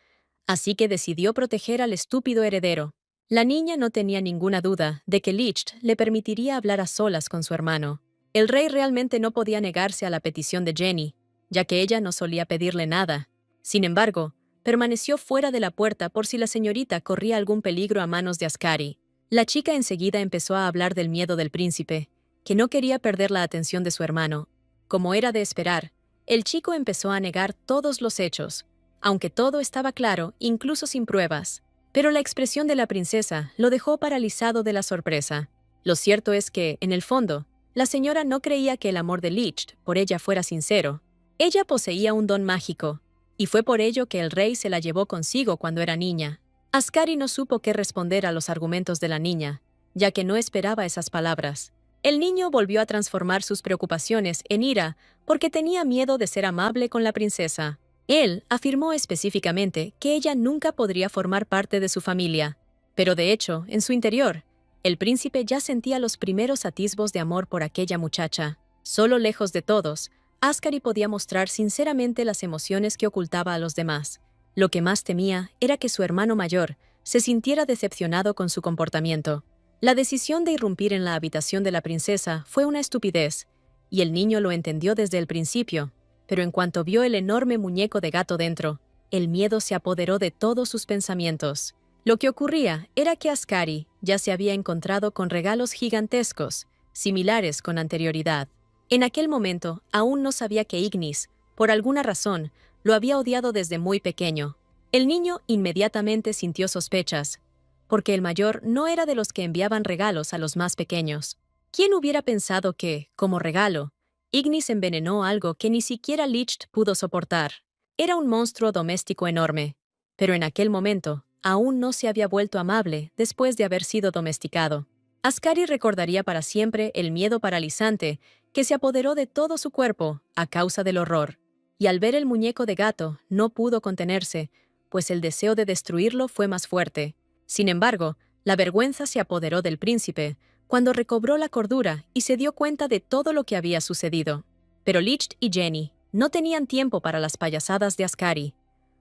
así que decidió proteger al estúpido heredero. La niña no tenía ninguna duda de que Licht le permitiría hablar a solas con su hermano. El rey realmente no podía negarse a la petición de Jenny, ya que ella no solía pedirle nada. Sin embargo, permaneció fuera de la puerta por si la señorita corría algún peligro a manos de Ascari. La chica enseguida empezó a hablar del miedo del príncipe, que no quería perder la atención de su hermano. Como era de esperar, el chico empezó a negar todos los hechos, aunque todo estaba claro, incluso sin pruebas. Pero la expresión de la princesa lo dejó paralizado de la sorpresa. Lo cierto es que, en el fondo, la señora no creía que el amor de Licht por ella fuera sincero. Ella poseía un don mágico, y fue por ello que el rey se la llevó consigo cuando era niña. Ascari no supo qué responder a los argumentos de la niña, ya que no esperaba esas palabras. El niño volvió a transformar sus preocupaciones en ira porque tenía miedo de ser amable con la princesa. Él afirmó específicamente que ella nunca podría formar parte de su familia, pero de hecho, en su interior, el príncipe ya sentía los primeros atisbos de amor por aquella muchacha. Solo lejos de todos, Ascari podía mostrar sinceramente las emociones que ocultaba a los demás. Lo que más temía era que su hermano mayor se sintiera decepcionado con su comportamiento. La decisión de irrumpir en la habitación de la princesa fue una estupidez, y el niño lo entendió desde el principio. Pero en cuanto vio el enorme muñeco de gato dentro, el miedo se apoderó de todos sus pensamientos. Lo que ocurría era que Ascari ya se había encontrado con regalos gigantescos, similares con anterioridad. En aquel momento, aún no sabía que Ignis, por alguna razón, lo había odiado desde muy pequeño. El niño inmediatamente sintió sospechas, porque el mayor no era de los que enviaban regalos a los más pequeños. ¿Quién hubiera pensado que, como regalo, Ignis envenenó algo que ni siquiera Licht pudo soportar? Era un monstruo doméstico enorme, pero en aquel momento aún no se había vuelto amable después de haber sido domesticado. Ascari recordaría para siempre el miedo paralizante que se apoderó de todo su cuerpo a causa del horror, y al ver el muñeco de gato no pudo contenerse, pues el deseo de destruirlo fue más fuerte. Sin embargo, la vergüenza se apoderó del príncipe cuando recobró la cordura y se dio cuenta de todo lo que había sucedido. Pero Licht y Jenny no tenían tiempo para las payasadas de Ascari,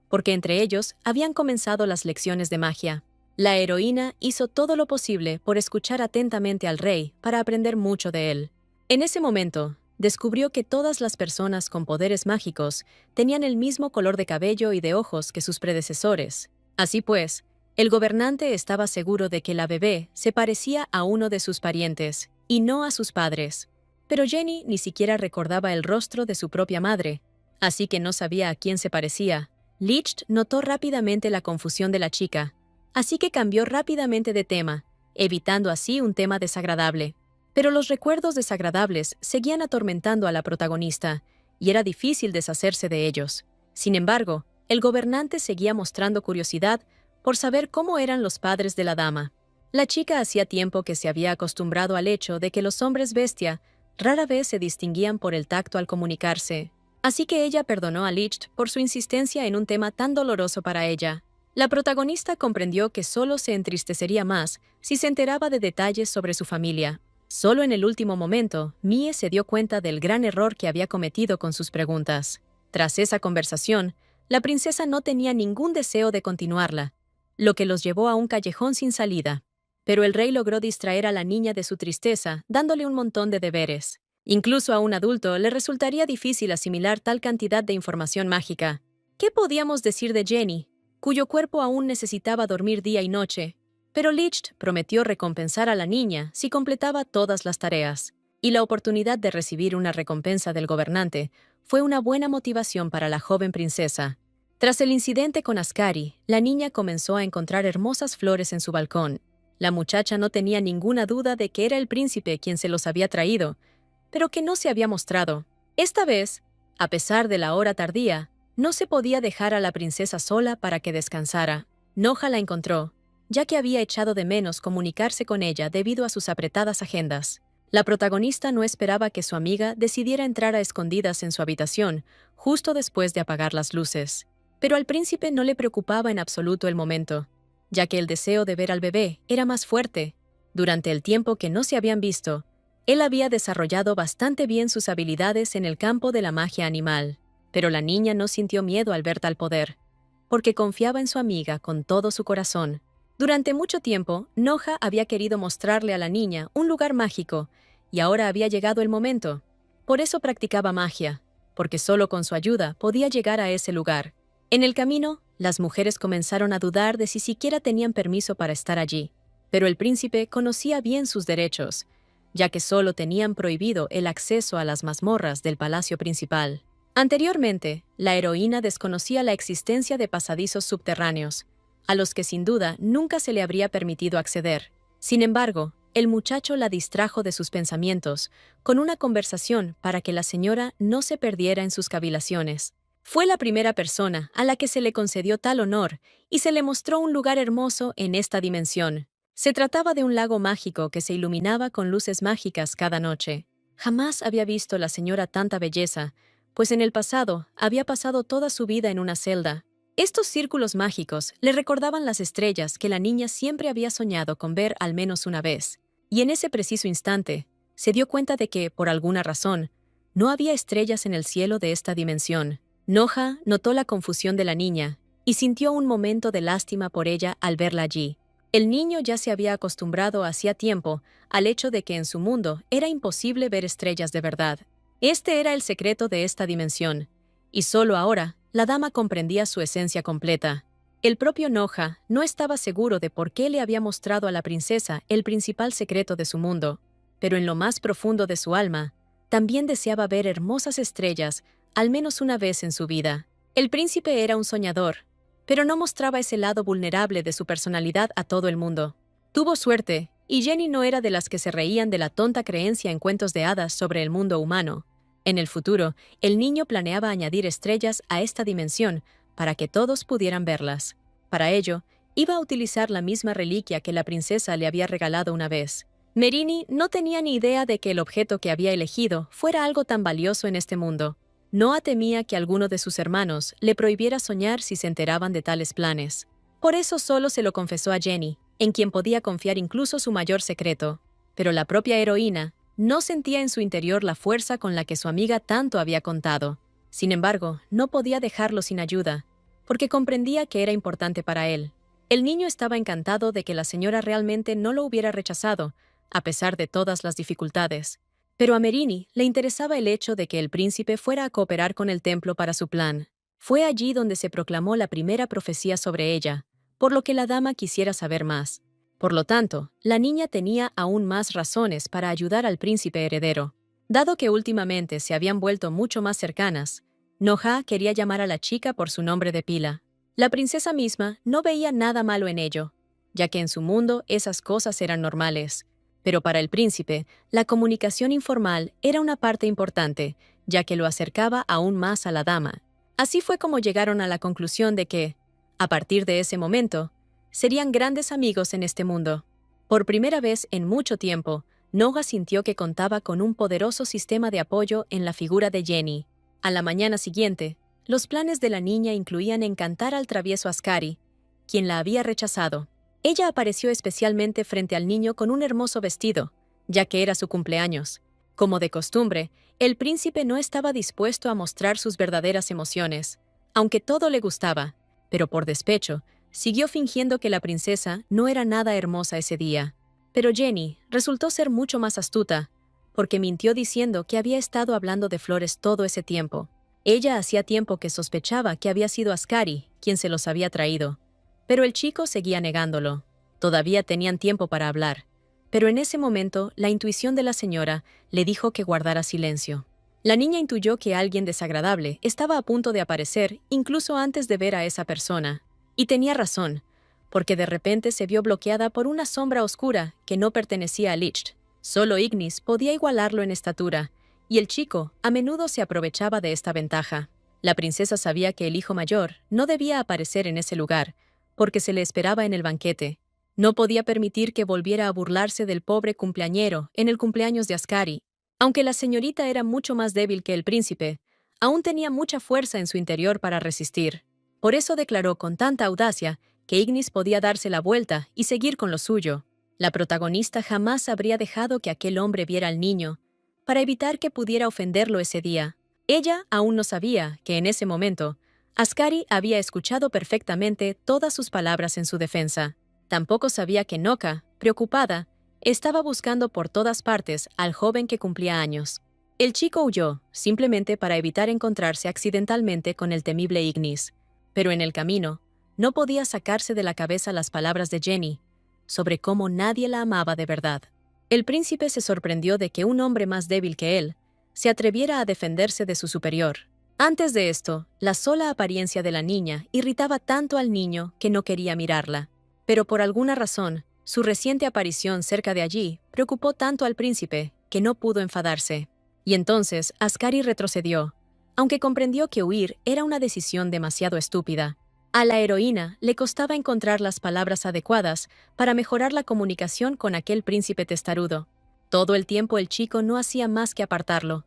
porque entre ellos habían comenzado las lecciones de magia. La heroína hizo todo lo posible por escuchar atentamente al rey para aprender mucho de él. En ese momento, descubrió que todas las personas con poderes mágicos tenían el mismo color de cabello y de ojos que sus predecesores. Así pues, el gobernante estaba seguro de que la bebé se parecía a uno de sus parientes, y no a sus padres. Pero Jenny ni siquiera recordaba el rostro de su propia madre, así que no sabía a quién se parecía. Licht notó rápidamente la confusión de la chica, así que cambió rápidamente de tema, evitando así un tema desagradable. Pero los recuerdos desagradables seguían atormentando a la protagonista, y era difícil deshacerse de ellos. Sin embargo, el gobernante seguía mostrando curiosidad por saber cómo eran los padres de la dama. La chica hacía tiempo que se había acostumbrado al hecho de que los hombres bestia rara vez se distinguían por el tacto al comunicarse, así que ella perdonó a Licht por su insistencia en un tema tan doloroso para ella. La protagonista comprendió que solo se entristecería más si se enteraba de detalles sobre su familia. Solo en el último momento, Mie se dio cuenta del gran error que había cometido con sus preguntas. Tras esa conversación, la princesa no tenía ningún deseo de continuarla, lo que los llevó a un callejón sin salida. Pero el rey logró distraer a la niña de su tristeza, dándole un montón de deberes. Incluso a un adulto le resultaría difícil asimilar tal cantidad de información mágica. ¿Qué podíamos decir de Jenny, cuyo cuerpo aún necesitaba dormir día y noche? Pero Licht prometió recompensar a la niña si completaba todas las tareas, y la oportunidad de recibir una recompensa del gobernante fue una buena motivación para la joven princesa. Tras el incidente con Ascari, la niña comenzó a encontrar hermosas flores en su balcón. La muchacha no tenía ninguna duda de que era el príncipe quien se los había traído, pero que no se había mostrado. Esta vez, a pesar de la hora tardía, no se podía dejar a la princesa sola para que descansara. Noja la encontró, ya que había echado de menos comunicarse con ella debido a sus apretadas agendas. La protagonista no esperaba que su amiga decidiera entrar a escondidas en su habitación, justo después de apagar las luces. Pero al príncipe no le preocupaba en absoluto el momento, ya que el deseo de ver al bebé era más fuerte. Durante el tiempo que no se habían visto, él había desarrollado bastante bien sus habilidades en el campo de la magia animal, pero la niña no sintió miedo al ver tal poder, porque confiaba en su amiga con todo su corazón. Durante mucho tiempo, Noja había querido mostrarle a la niña un lugar mágico, y ahora había llegado el momento. Por eso practicaba magia, porque solo con su ayuda podía llegar a ese lugar. En el camino, las mujeres comenzaron a dudar de si siquiera tenían permiso para estar allí, pero el príncipe conocía bien sus derechos, ya que solo tenían prohibido el acceso a las mazmorras del palacio principal. Anteriormente, la heroína desconocía la existencia de pasadizos subterráneos, a los que sin duda nunca se le habría permitido acceder. Sin embargo, el muchacho la distrajo de sus pensamientos con una conversación para que la señora no se perdiera en sus cavilaciones. Fue la primera persona a la que se le concedió tal honor y se le mostró un lugar hermoso en esta dimensión. Se trataba de un lago mágico que se iluminaba con luces mágicas cada noche. Jamás había visto la señora tanta belleza, pues en el pasado había pasado toda su vida en una celda. Estos círculos mágicos le recordaban las estrellas que la niña siempre había soñado con ver al menos una vez. Y en ese preciso instante, se dio cuenta de que, por alguna razón, no había estrellas en el cielo de esta dimensión. Noja notó la confusión de la niña y sintió un momento de lástima por ella al verla allí. El niño ya se había acostumbrado hacía tiempo al hecho de que en su mundo era imposible ver estrellas de verdad. Este era el secreto de esta dimensión, y solo ahora la dama comprendía su esencia completa. El propio Noja no estaba seguro de por qué le había mostrado a la princesa el principal secreto de su mundo, pero en lo más profundo de su alma, también deseaba ver hermosas estrellas al menos una vez en su vida. El príncipe era un soñador, pero no mostraba ese lado vulnerable de su personalidad a todo el mundo. Tuvo suerte, y Jenny no era de las que se reían de la tonta creencia en cuentos de hadas sobre el mundo humano. En el futuro, el niño planeaba añadir estrellas a esta dimensión para que todos pudieran verlas. Para ello, iba a utilizar la misma reliquia que la princesa le había regalado una vez. Merini no tenía ni idea de que el objeto que había elegido fuera algo tan valioso en este mundo. Noah temía que alguno de sus hermanos le prohibiera soñar si se enteraban de tales planes. Por eso solo se lo confesó a Jenny, en quien podía confiar incluso su mayor secreto. Pero la propia heroína no sentía en su interior la fuerza con la que su amiga tanto había contado. Sin embargo, no podía dejarlo sin ayuda, porque comprendía que era importante para él. El niño estaba encantado de que la señora realmente no lo hubiera rechazado, a pesar de todas las dificultades. Pero a Merini le interesaba el hecho de que el príncipe fuera a cooperar con el templo para su plan. Fue allí donde se proclamó la primera profecía sobre ella, por lo que la dama quisiera saber más. Por lo tanto, la niña tenía aún más razones para ayudar al príncipe heredero. Dado que últimamente se habían vuelto mucho más cercanas, Noah quería llamar a la chica por su nombre de pila. La princesa misma no veía nada malo en ello, ya que en su mundo esas cosas eran normales. Pero para el príncipe, la comunicación informal era una parte importante, ya que lo acercaba aún más a la dama. Así fue como llegaron a la conclusión de que, a partir de ese momento, serían grandes amigos en este mundo. Por primera vez en mucho tiempo, Noah sintió que contaba con un poderoso sistema de apoyo en la figura de Jenny. A la mañana siguiente, los planes de la niña incluían encantar al travieso Ascari, quien la había rechazado. Ella apareció especialmente frente al niño con un hermoso vestido, ya que era su cumpleaños. Como de costumbre, el príncipe no estaba dispuesto a mostrar sus verdaderas emociones, aunque todo le gustaba, pero por despecho, siguió fingiendo que la princesa no era nada hermosa ese día. Pero Jenny resultó ser mucho más astuta, porque mintió diciendo que había estado hablando de flores todo ese tiempo. Ella hacía tiempo que sospechaba que había sido Ascari quien se los había traído. Pero el chico seguía negándolo. Todavía tenían tiempo para hablar. Pero en ese momento, la intuición de la señora le dijo que guardara silencio. La niña intuyó que alguien desagradable estaba a punto de aparecer incluso antes de ver a esa persona. Y tenía razón, porque de repente se vio bloqueada por una sombra oscura que no pertenecía a Licht. Solo Ignis podía igualarlo en estatura, y el chico a menudo se aprovechaba de esta ventaja. La princesa sabía que el hijo mayor no debía aparecer en ese lugar, porque se le esperaba en el banquete. No podía permitir que volviera a burlarse del pobre cumpleañero en el cumpleaños de Ascari. Aunque la señorita era mucho más débil que el príncipe, aún tenía mucha fuerza en su interior para resistir. Por eso declaró con tanta audacia que Ignis podía darse la vuelta y seguir con lo suyo. La protagonista jamás habría dejado que aquel hombre viera al niño, para evitar que pudiera ofenderlo ese día. Ella aún no sabía que en ese momento, Ascari había escuchado perfectamente todas sus palabras en su defensa. Tampoco sabía que Noka, preocupada, estaba buscando por todas partes al joven que cumplía años. El chico huyó, simplemente para evitar encontrarse accidentalmente con el temible Ignis. Pero en el camino, no podía sacarse de la cabeza las palabras de Jenny, sobre cómo nadie la amaba de verdad. El príncipe se sorprendió de que un hombre más débil que él se atreviera a defenderse de su superior. Antes de esto, la sola apariencia de la niña irritaba tanto al niño que no quería mirarla. Pero por alguna razón, su reciente aparición cerca de allí preocupó tanto al príncipe que no pudo enfadarse. Y entonces Ascari retrocedió, aunque comprendió que huir era una decisión demasiado estúpida. A la heroína le costaba encontrar las palabras adecuadas para mejorar la comunicación con aquel príncipe testarudo. Todo el tiempo el chico no hacía más que apartarlo,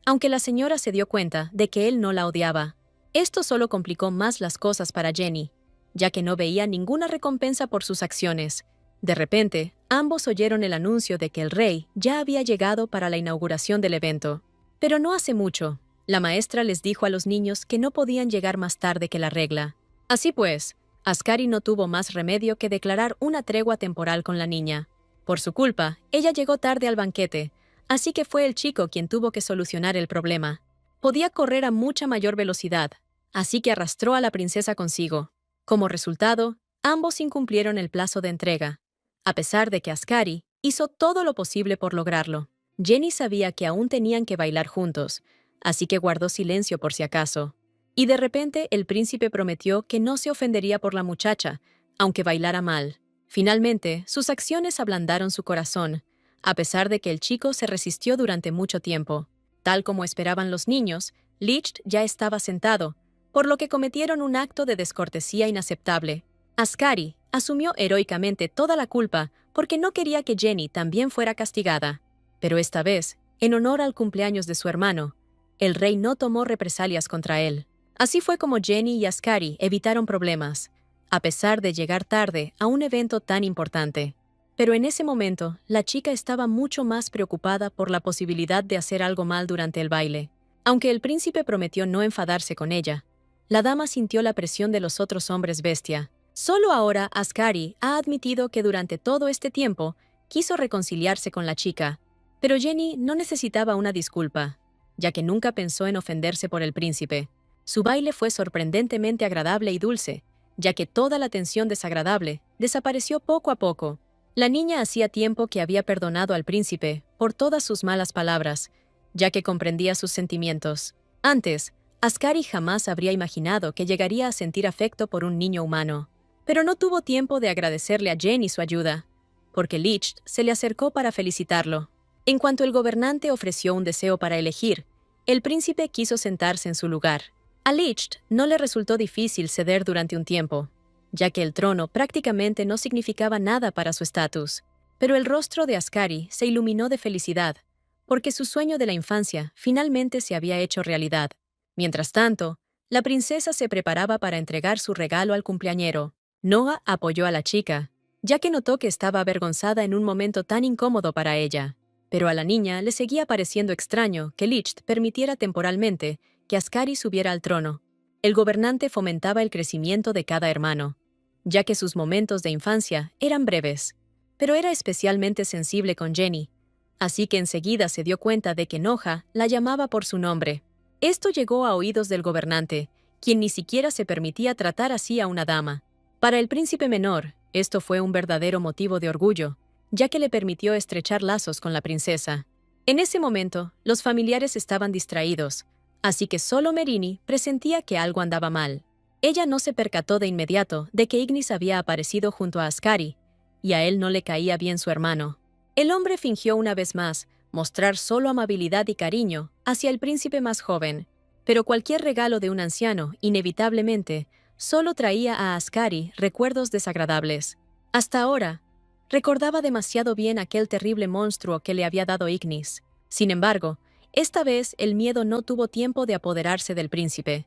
aunque la señora se dio cuenta de que él no la odiaba. Esto solo complicó más las cosas para Jenny, ya que no veía ninguna recompensa por sus acciones. De repente, ambos oyeron el anuncio de que el rey ya había llegado para la inauguración del evento. Pero no hace mucho, la maestra les dijo a los niños que no podían llegar más tarde que la regla. Así pues, Ascari no tuvo más remedio que declarar una tregua temporal con la niña. Por su culpa, ella llegó tarde al banquete, así que fue el chico quien tuvo que solucionar el problema. Podía correr a mucha mayor velocidad, así que arrastró a la princesa consigo. Como resultado, ambos incumplieron el plazo de entrega. A pesar de que Ascari hizo todo lo posible por lograrlo. Jenny sabía que aún tenían que bailar juntos, así que guardó silencio por si acaso. Y de repente el príncipe prometió que no se ofendería por la muchacha, aunque bailara mal. Finalmente, sus acciones ablandaron su corazón, a pesar de que el chico se resistió durante mucho tiempo. Tal como esperaban los niños, Licht ya estaba sentado, por lo que cometieron un acto de descortesía inaceptable. Ascari asumió heroicamente toda la culpa porque no quería que Jenny también fuera castigada. Pero esta vez, en honor al cumpleaños de su hermano, el rey no tomó represalias contra él. Así fue como Jenny y Ascari evitaron problemas, a pesar de llegar tarde a un evento tan importante. Pero en ese momento, la chica estaba mucho más preocupada por la posibilidad de hacer algo mal durante el baile. Aunque el príncipe prometió no enfadarse con ella, la dama sintió la presión de los otros hombres bestia. Solo ahora Ascari ha admitido que durante todo este tiempo quiso reconciliarse con la chica, pero Jenny no necesitaba una disculpa, ya que nunca pensó en ofenderse por el príncipe. Su baile fue sorprendentemente agradable y dulce, ya que toda la tensión desagradable desapareció poco a poco. La niña hacía tiempo que había perdonado al príncipe por todas sus malas palabras, ya que comprendía sus sentimientos. Antes, Ascari jamás habría imaginado que llegaría a sentir afecto por un niño humano. Pero no tuvo tiempo de agradecerle a Jenny su ayuda, porque Licht se le acercó para felicitarlo. En cuanto el gobernante ofreció un deseo para elegir, el príncipe quiso sentarse en su lugar. A Licht no le resultó difícil ceder durante un tiempo, ya que el trono prácticamente no significaba nada para su estatus. Pero el rostro de Ascari se iluminó de felicidad, porque su sueño de la infancia finalmente se había hecho realidad. Mientras tanto, la princesa se preparaba para entregar su regalo al cumpleañero. Noah apoyó a la chica, ya que notó que estaba avergonzada en un momento tan incómodo para ella. Pero a la niña le seguía pareciendo extraño que Licht permitiera temporalmente que Ascari subiera al trono. El gobernante fomentaba el crecimiento de cada hermano, ya que sus momentos de infancia eran breves, pero era especialmente sensible con Jenny, así que enseguida se dio cuenta de que Noah la llamaba por su nombre. Esto llegó a oídos del gobernante, quien ni siquiera se permitía tratar así a una dama. Para el príncipe menor, esto fue un verdadero motivo de orgullo, ya que le permitió estrechar lazos con la princesa. En ese momento, los familiares estaban distraídos, así que solo Merini presentía que algo andaba mal. Ella no se percató de inmediato de que Ignis había aparecido junto a Ascari, y a él no le caía bien su hermano. El hombre fingió una vez más mostrar solo amabilidad y cariño hacia el príncipe más joven, pero cualquier regalo de un anciano, inevitablemente, solo traía a Ascari recuerdos desagradables. Hasta ahora, recordaba demasiado bien aquel terrible monstruo que le había dado Ignis. Sin embargo, esta vez el miedo no tuvo tiempo de apoderarse del príncipe,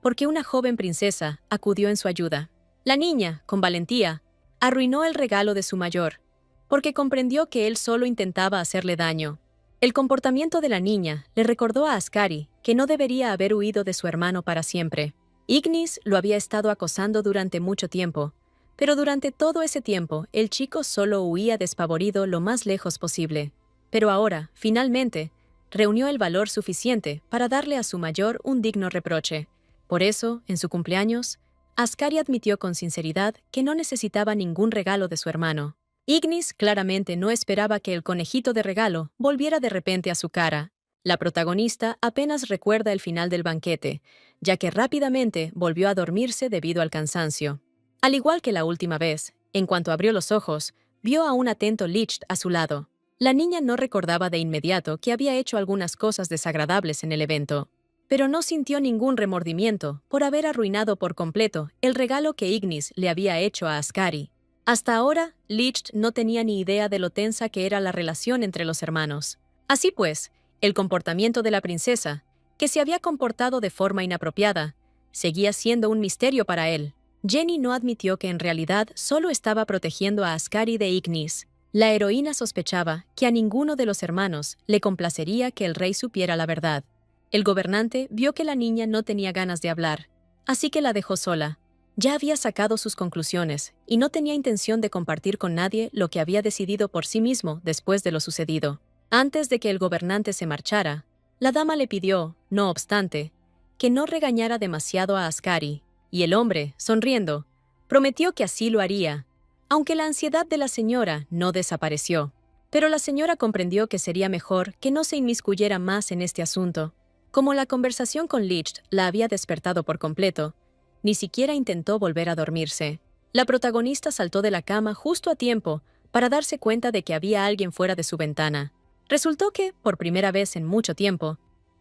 porque una joven princesa acudió en su ayuda. La niña, con valentía, arruinó el regalo de su mayor, porque comprendió que él solo intentaba hacerle daño. El comportamiento de la niña le recordó a Ascari que no debería haber huido de su hermano para siempre. Ignis lo había estado acosando durante mucho tiempo, pero durante todo ese tiempo el chico solo huía despavorido lo más lejos posible. Pero ahora, finalmente, reunió el valor suficiente para darle a su mayor un digno reproche. Por eso, en su cumpleaños, Ascari admitió con sinceridad que no necesitaba ningún regalo de su hermano. Ignis claramente no esperaba que el conejito de regalo volviera de repente a su cara. La protagonista apenas recuerda el final del banquete, ya que rápidamente volvió a dormirse debido al cansancio. Al igual que la última vez, en cuanto abrió los ojos, vio a un atento Licht a su lado. La niña no recordaba de inmediato que había hecho algunas cosas desagradables en el evento, pero no sintió ningún remordimiento por haber arruinado por completo el regalo que Ignis le había hecho a Ascari. Hasta ahora, Licht no tenía ni idea de lo tensa que era la relación entre los hermanos. Así pues, el comportamiento de la princesa, que se había comportado de forma inapropiada, seguía siendo un misterio para él. Jenny no admitió que en realidad solo estaba protegiendo a Ascari de Ignis. La heroína sospechaba que a ninguno de los hermanos le complacería que el rey supiera la verdad. El gobernante vio que la niña no tenía ganas de hablar, así que la dejó sola. Ya había sacado sus conclusiones y no tenía intención de compartir con nadie lo que había decidido por sí mismo después de lo sucedido. Antes de que el gobernante se marchara, la dama le pidió, no obstante, que no regañara demasiado a Ascari, y el hombre, sonriendo, prometió que así lo haría, aunque la ansiedad de la señora no desapareció. Pero la señora comprendió que sería mejor que no se inmiscuyera más en este asunto. Como la conversación con Licht la había despertado por completo, ni siquiera intentó volver a dormirse. La protagonista saltó de la cama justo a tiempo para darse cuenta de que había alguien fuera de su ventana. Resultó que, por primera vez en mucho tiempo,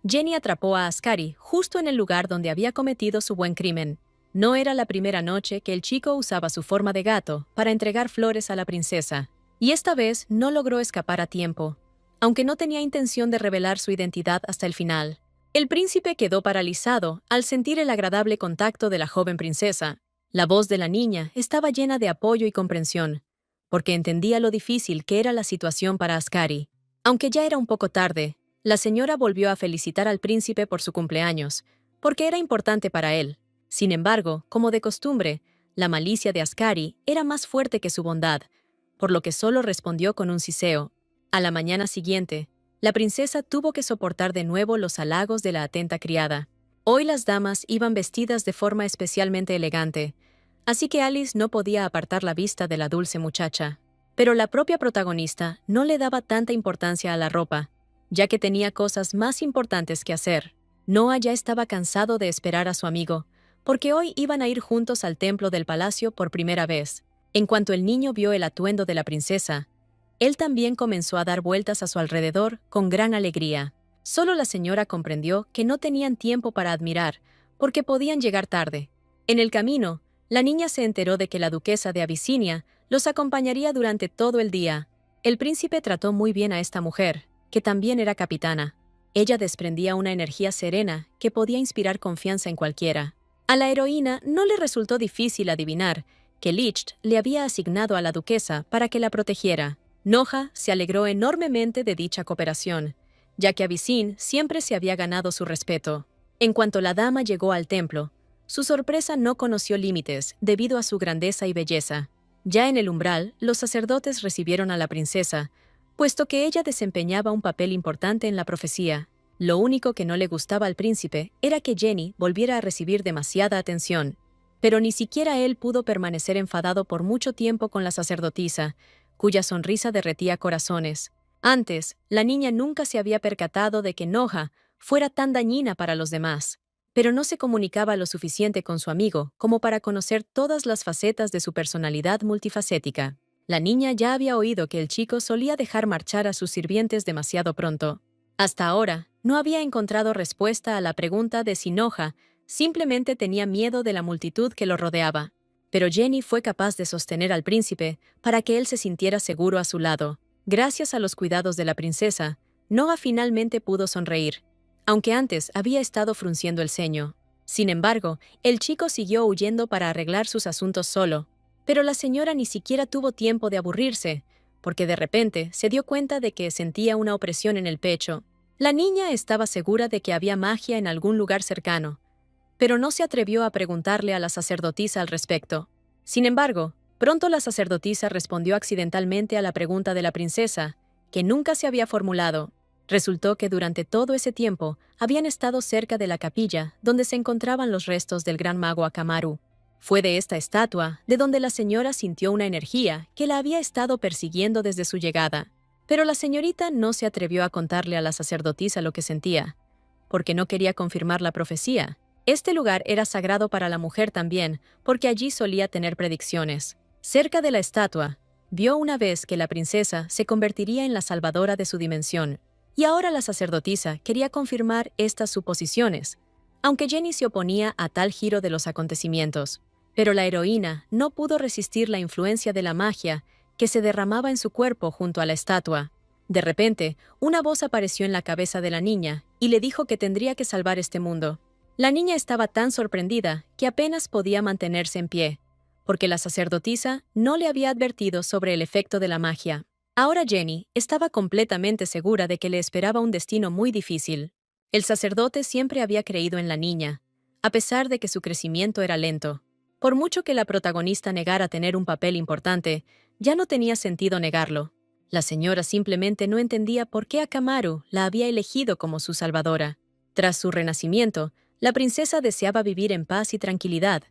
Jenny atrapó a Ascari justo en el lugar donde había cometido su buen crimen. No era la primera noche que el chico usaba su forma de gato para entregar flores a la princesa, y esta vez no logró escapar a tiempo, aunque no tenía intención de revelar su identidad hasta el final. El príncipe quedó paralizado al sentir el agradable contacto de la joven princesa. La voz de la niña estaba llena de apoyo y comprensión, porque entendía lo difícil que era la situación para Ascari. Aunque ya era un poco tarde, la señora volvió a felicitar al príncipe por su cumpleaños, porque era importante para él. Sin embargo, como de costumbre, la malicia de Ascari era más fuerte que su bondad, por lo que solo respondió con un siseo. A la mañana siguiente, la princesa tuvo que soportar de nuevo los halagos de la atenta criada. Hoy las damas iban vestidas de forma especialmente elegante, así que Alice no podía apartar la vista de la dulce muchacha. Pero la propia protagonista no le daba tanta importancia a la ropa, ya que tenía cosas más importantes que hacer. Noah ya estaba cansado de esperar a su amigo, porque hoy iban a ir juntos al templo del palacio por primera vez. En cuanto el niño vio el atuendo de la princesa, él también comenzó a dar vueltas a su alrededor con gran alegría. Solo la señora comprendió que no tenían tiempo para admirar, porque podían llegar tarde. En el camino, la niña se enteró de que la duquesa de Abisinia los acompañaría durante todo el día. El príncipe trató muy bien a esta mujer, que también era capitana. Ella desprendía una energía serena que podía inspirar confianza en cualquiera. A la heroína no le resultó difícil adivinar que Licht le había asignado a la duquesa para que la protegiera. Noja se alegró enormemente de dicha cooperación, ya que Abisin siempre se había ganado su respeto. En cuanto la dama llegó al templo, su sorpresa no conoció límites debido a su grandeza y belleza. Ya en el umbral, los sacerdotes recibieron a la princesa, puesto que ella desempeñaba un papel importante en la profecía. Lo único que no le gustaba al príncipe era que Jenny volviera a recibir demasiada atención. Pero ni siquiera él pudo permanecer enfadado por mucho tiempo con la sacerdotisa, cuya sonrisa derretía corazones. Antes, la niña nunca se había percatado de que Noja fuera tan dañina para los demás, pero no se comunicaba lo suficiente con su amigo como para conocer todas las facetas de su personalidad multifacética. La niña ya había oído que el chico solía dejar marchar a sus sirvientes demasiado pronto. Hasta ahora, no había encontrado respuesta a la pregunta de si Noja simplemente tenía miedo de la multitud que lo rodeaba. Pero Jenny fue capaz de sostener al príncipe para que él se sintiera seguro a su lado. Gracias a los cuidados de la princesa, Noah finalmente pudo sonreír, aunque antes había estado frunciendo el ceño. Sin embargo, el chico siguió huyendo para arreglar sus asuntos solo, pero la señora ni siquiera tuvo tiempo de aburrirse, porque de repente se dio cuenta de que sentía una opresión en el pecho. La niña estaba segura de que había magia en algún lugar cercano, pero no se atrevió a preguntarle a la sacerdotisa al respecto. Sin embargo, pronto la sacerdotisa respondió accidentalmente a la pregunta de la princesa, que nunca se había formulado. Resultó que durante todo ese tiempo habían estado cerca de la capilla donde se encontraban los restos del gran mago Akamaru. Fue de esta estatua de donde la señora sintió una energía que la había estado persiguiendo desde su llegada. Pero la señorita no se atrevió a contarle a la sacerdotisa lo que sentía, porque no quería confirmar la profecía. Este lugar era sagrado para la mujer también, porque allí solía tener predicciones. Cerca de la estatua, vio una vez que la princesa se convertiría en la salvadora de su dimensión, y ahora la sacerdotisa quería confirmar estas suposiciones, aunque Jenny se oponía a tal giro de los acontecimientos. Pero la heroína no pudo resistir la influencia de la magia que se derramaba en su cuerpo junto a la estatua. De repente, una voz apareció en la cabeza de la niña y le dijo que tendría que salvar este mundo. La niña estaba tan sorprendida que apenas podía mantenerse en pie, porque la sacerdotisa no le había advertido sobre el efecto de la magia. Ahora Jenny estaba completamente segura de que le esperaba un destino muy difícil. El sacerdote siempre había creído en la niña, a pesar de que su crecimiento era lento. Por mucho que la protagonista negara tener un papel importante, ya no tenía sentido negarlo. La señora simplemente no entendía por qué Akamaru la había elegido como su salvadora. Tras su renacimiento, la princesa deseaba vivir en paz y tranquilidad,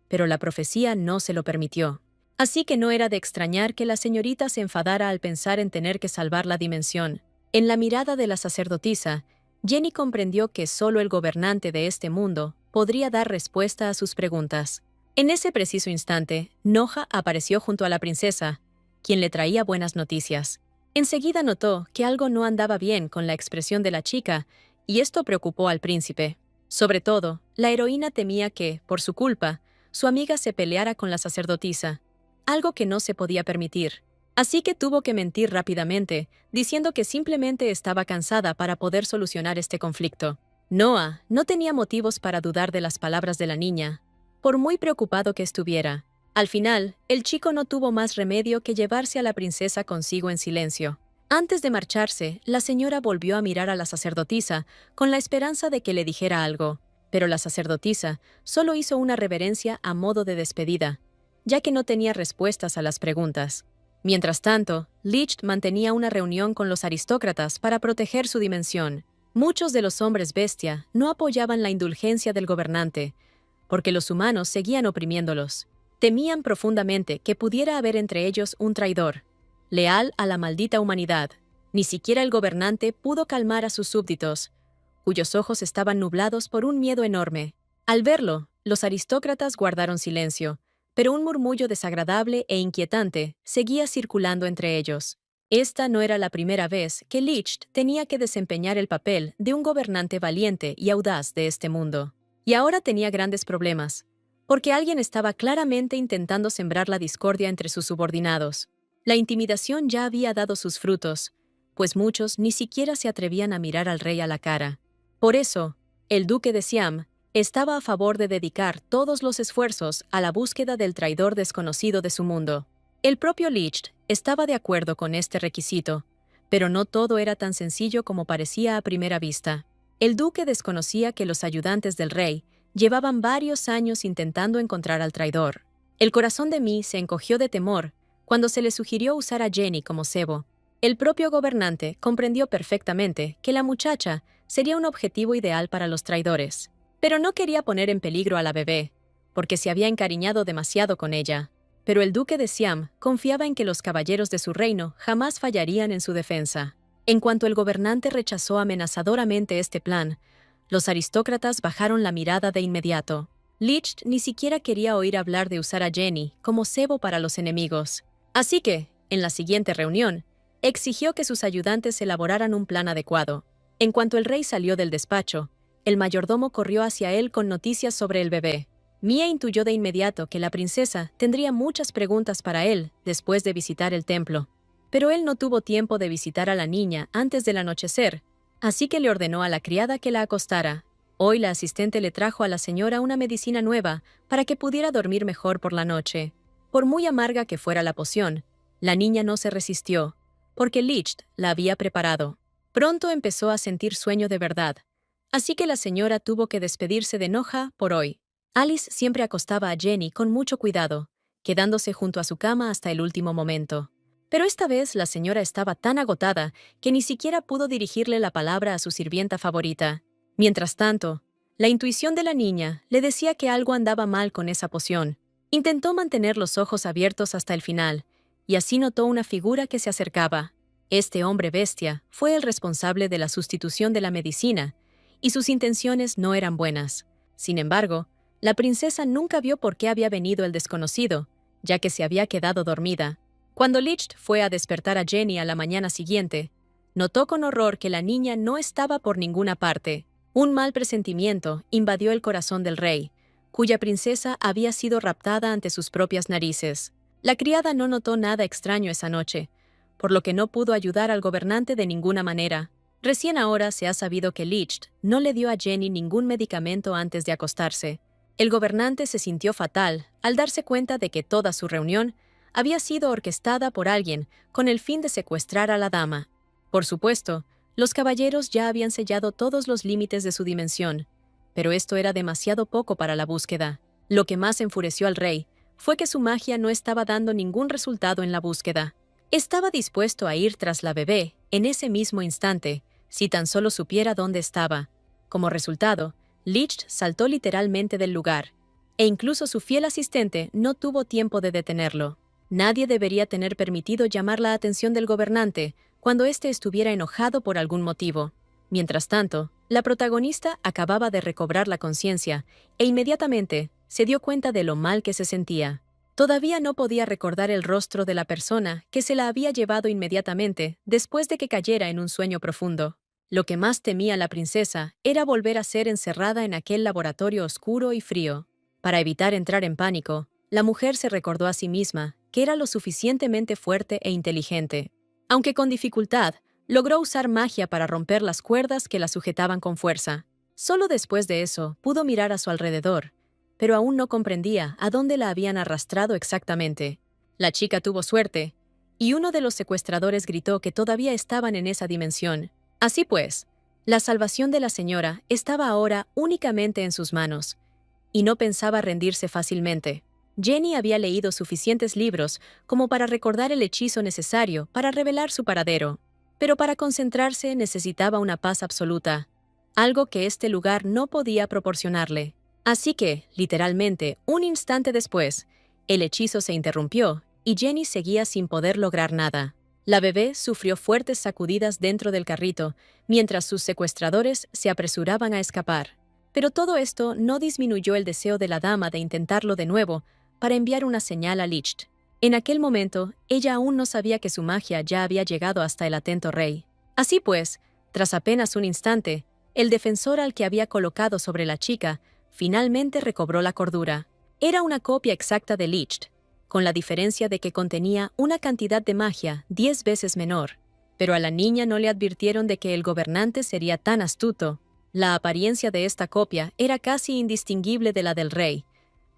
pero la profecía no se lo permitió. Así que no era de extrañar que la señorita se enfadara al pensar en tener que salvar la dimensión. En la mirada de la sacerdotisa, Jenny comprendió que solo el gobernante de este mundo podría dar respuesta a sus preguntas. En ese preciso instante, Noja apareció junto a la princesa, quien le traía buenas noticias. Enseguida notó que algo no andaba bien con la expresión de la chica, y esto preocupó al príncipe. Sobre todo, la heroína temía que, por su culpa, su amiga se peleara con la sacerdotisa, algo que no se podía permitir. Así que tuvo que mentir rápidamente, diciendo que simplemente estaba cansada para poder solucionar este conflicto. Noah no tenía motivos para dudar de las palabras de la niña, por muy preocupado que estuviera. Al final, el chico no tuvo más remedio que llevarse a la princesa consigo en silencio. Antes de marcharse, la señora volvió a mirar a la sacerdotisa con la esperanza de que le dijera algo, pero la sacerdotisa solo hizo una reverencia a modo de despedida, ya que no tenía respuestas a las preguntas. Mientras tanto, Licht mantenía una reunión con los aristócratas para proteger su dimensión. Muchos de los hombres bestia no apoyaban la indulgencia del gobernante, porque los humanos seguían oprimiéndolos. Temían profundamente que pudiera haber entre ellos un traidor, leal a la maldita humanidad. Ni siquiera el gobernante pudo calmar a sus súbditos, cuyos ojos estaban nublados por un miedo enorme. Al verlo, los aristócratas guardaron silencio, pero un murmullo desagradable e inquietante seguía circulando entre ellos. Esta no era la primera vez que Licht tenía que desempeñar el papel de un gobernante valiente y audaz de este mundo. Y ahora tenía grandes problemas, porque alguien estaba claramente intentando sembrar la discordia entre sus subordinados. La intimidación ya había dado sus frutos, pues muchos ni siquiera se atrevían a mirar al rey a la cara. Por eso, el duque de Siam estaba a favor de dedicar todos los esfuerzos a la búsqueda del traidor desconocido de su mundo. El propio Licht estaba de acuerdo con este requisito, pero no todo era tan sencillo como parecía a primera vista. El duque desconocía que los ayudantes del rey llevaban varios años intentando encontrar al traidor. El corazón de Mí se encogió de temor cuando se le sugirió usar a Jenny como cebo. El propio gobernante comprendió perfectamente que la muchacha sería un objetivo ideal para los traidores, pero no quería poner en peligro a la bebé, porque se había encariñado demasiado con ella. Pero el duque de Siam confiaba en que los caballeros de su reino jamás fallarían en su defensa. En cuanto el gobernante rechazó amenazadoramente este plan, los aristócratas bajaron la mirada de inmediato. Licht ni siquiera quería oír hablar de usar a Jenny como cebo para los enemigos. Así que, en la siguiente reunión, exigió que sus ayudantes elaboraran un plan adecuado. En cuanto el rey salió del despacho, el mayordomo corrió hacia él con noticias sobre el bebé. Mía intuyó de inmediato que la princesa tendría muchas preguntas para él después de visitar el templo. Pero él no tuvo tiempo de visitar a la niña antes del anochecer, así que le ordenó a la criada que la acostara. Hoy la asistente le trajo a la señora una medicina nueva para que pudiera dormir mejor por la noche. Por muy amarga que fuera la poción, la niña no se resistió, porque Licht la había preparado. Pronto empezó a sentir sueño de verdad, así que la señora tuvo que despedirse de Noja por hoy. Alice siempre acostaba a Jenny con mucho cuidado, quedándose junto a su cama hasta el último momento. Pero esta vez la señora estaba tan agotada que ni siquiera pudo dirigirle la palabra a su sirvienta favorita. Mientras tanto, la intuición de la niña le decía que algo andaba mal con esa poción. Intentó mantener los ojos abiertos hasta el final, y así notó una figura que se acercaba. Este hombre bestia fue el responsable de la sustitución de la medicina, y sus intenciones no eran buenas. Sin embargo, la princesa nunca vio por qué había venido el desconocido, ya que se había quedado dormida. Cuando Licht fue a despertar a Jenny a la mañana siguiente, notó con horror que la niña no estaba por ninguna parte. Un mal presentimiento invadió el corazón del rey, cuya princesa había sido raptada ante sus propias narices. La criada no notó nada extraño esa noche, por lo que no pudo ayudar al gobernante de ninguna manera. Recién ahora se ha sabido que Licht no le dio a Jenny ningún medicamento antes de acostarse. El gobernante se sintió fatal al darse cuenta de que toda su reunión había sido orquestada por alguien con el fin de secuestrar a la dama. Por supuesto, los caballeros ya habían sellado todos los límites de su dimensión, pero esto era demasiado poco para la búsqueda. Lo que más enfureció al rey fue que su magia no estaba dando ningún resultado en la búsqueda. Estaba dispuesto a ir tras la bebé en ese mismo instante, si tan solo supiera dónde estaba. Como resultado, Licht saltó literalmente del lugar, e incluso su fiel asistente no tuvo tiempo de detenerlo. Nadie debería tener permitido llamar la atención del gobernante cuando éste estuviera enojado por algún motivo. Mientras tanto, la protagonista acababa de recobrar la conciencia e inmediatamente se dio cuenta de lo mal que se sentía. Todavía no podía recordar el rostro de la persona que se la había llevado inmediatamente después de que cayera en un sueño profundo. Lo que más temía la princesa era volver a ser encerrada en aquel laboratorio oscuro y frío. Para evitar entrar en pánico, la mujer se recordó a sí misma que era lo suficientemente fuerte e inteligente. Aunque con dificultad, logró usar magia para romper las cuerdas que la sujetaban con fuerza. Solo después de eso pudo mirar a su alrededor, pero aún no comprendía a dónde la habían arrastrado exactamente. La chica tuvo suerte, y uno de los secuestradores gritó que todavía estaban en esa dimensión. Así pues, la salvación de la señora estaba ahora únicamente en sus manos, y no pensaba rendirse fácilmente. Jenny había leído suficientes libros como para recordar el hechizo necesario para revelar su paradero, pero para concentrarse necesitaba una paz absoluta, algo que este lugar no podía proporcionarle. Así que, literalmente, un instante después, el hechizo se interrumpió y Jenny seguía sin poder lograr nada. La bebé sufrió fuertes sacudidas dentro del carrito, mientras sus secuestradores se apresuraban a escapar. Pero todo esto no disminuyó el deseo de la dama de intentarlo de nuevo para enviar una señal a Licht. En aquel momento, ella aún no sabía que su magia ya había llegado hasta el atento rey. Así pues, tras apenas un instante, el defensor al que había colocado sobre la chica finalmente recobró la cordura. Era una copia exacta de Licht, con la diferencia de que contenía una cantidad de magia 10 veces menor. Pero a la niña no le advirtieron de que el gobernante sería tan astuto. La apariencia de esta copia era casi indistinguible de la del rey,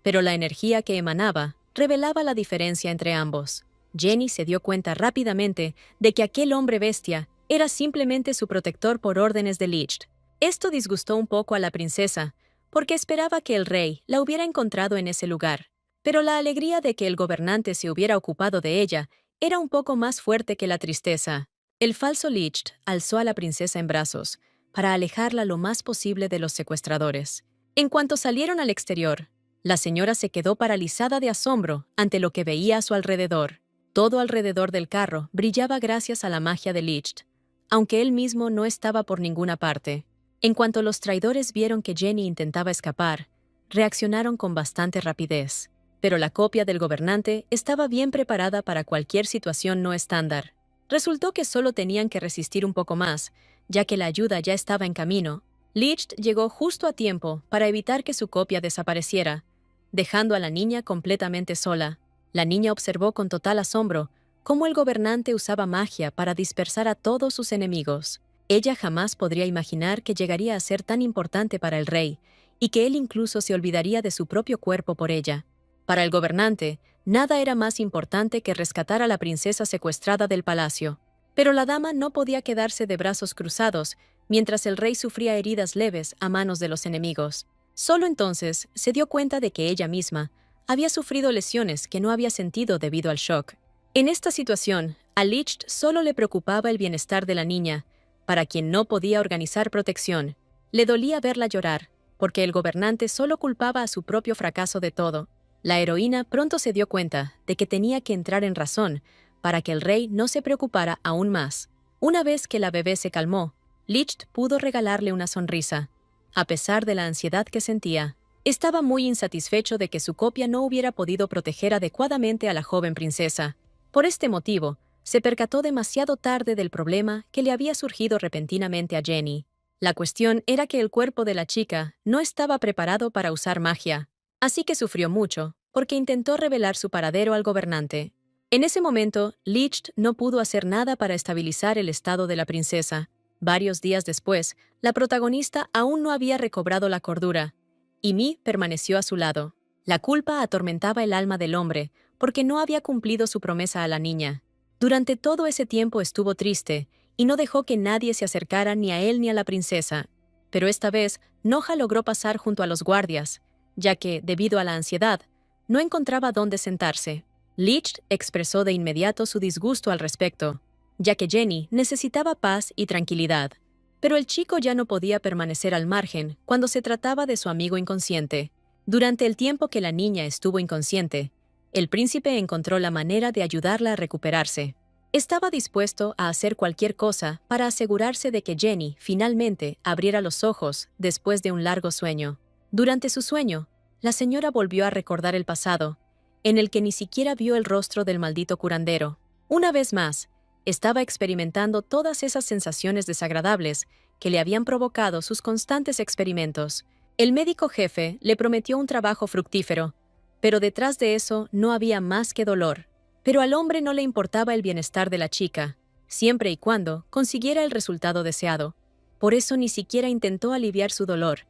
pero la energía que emanaba revelaba la diferencia entre ambos. Jenny se dio cuenta rápidamente de que aquel hombre bestia era simplemente su protector por órdenes de Licht. Esto disgustó un poco a la princesa, porque esperaba que el rey la hubiera encontrado en ese lugar. Pero la alegría de que el gobernante se hubiera ocupado de ella era un poco más fuerte que la tristeza. El falso Licht alzó a la princesa en brazos, para alejarla lo más posible de los secuestradores. En cuanto salieron al exterior, la señora se quedó paralizada de asombro ante lo que veía a su alrededor. Todo alrededor del carro brillaba gracias a la magia de Licht, aunque él mismo no estaba por ninguna parte. En cuanto los traidores vieron que Jenny intentaba escapar, reaccionaron con bastante rapidez. Pero la copia del gobernante estaba bien preparada para cualquier situación no estándar. Resultó que solo tenían que resistir un poco más, ya que la ayuda ya estaba en camino. Licht llegó justo a tiempo para evitar que su copia desapareciera, dejando a la niña completamente sola. La niña observó con total asombro cómo el gobernante usaba magia para dispersar a todos sus enemigos. Ella jamás podría imaginar que llegaría a ser tan importante para el rey, y que él incluso se olvidaría de su propio cuerpo por ella. Para el gobernante, nada era más importante que rescatar a la princesa secuestrada del palacio. Pero la dama no podía quedarse de brazos cruzados mientras el rey sufría heridas leves a manos de los enemigos. Solo entonces se dio cuenta de que ella misma había sufrido lesiones que no había sentido debido al shock. En esta situación, a Licht solo le preocupaba el bienestar de la niña, para quien no podía organizar protección. Le dolía verla llorar, porque el gobernante solo culpaba a su propio fracaso de todo. La heroína pronto se dio cuenta de que tenía que entrar en razón para que el rey no se preocupara aún más. Una vez que la bebé se calmó, Licht pudo regalarle una sonrisa. A pesar de la ansiedad que sentía, estaba muy insatisfecho de que su copia no hubiera podido proteger adecuadamente a la joven princesa. Por este motivo, se percató demasiado tarde del problema que le había surgido repentinamente a Jenny. La cuestión era que el cuerpo de la chica no estaba preparado para usar magia, así que sufrió mucho, porque intentó revelar su paradero al gobernante. En ese momento, Licht no pudo hacer nada para estabilizar el estado de la princesa. Varios días después, la protagonista aún no había recobrado la cordura, y Mi permaneció a su lado. La culpa atormentaba el alma del hombre, porque no había cumplido su promesa a la niña. Durante todo ese tiempo estuvo triste, y no dejó que nadie se acercara ni a él ni a la princesa. Pero esta vez, Noja logró pasar junto a los guardias, ya que, debido a la ansiedad, no encontraba dónde sentarse. Licht expresó de inmediato su disgusto al respecto, ya que Jenny necesitaba paz y tranquilidad. Pero el chico ya no podía permanecer al margen cuando se trataba de su amigo inconsciente. Durante el tiempo que la niña estuvo inconsciente, El príncipe encontró la manera de ayudarla a recuperarse. Estaba dispuesto a hacer cualquier cosa para asegurarse de que Jenny finalmente abriera los ojos después de un largo sueño. Durante su sueño, la señora volvió a recordar el pasado, en el que ni siquiera vio el rostro del maldito curandero. Una vez más, estaba experimentando todas esas sensaciones desagradables que le habían provocado sus constantes experimentos. El médico jefe le prometió un trabajo fructífero, pero detrás de eso no había más que dolor. Pero al hombre no le importaba el bienestar de la chica, siempre y cuando consiguiera el resultado deseado. Por eso ni siquiera intentó aliviar su dolor,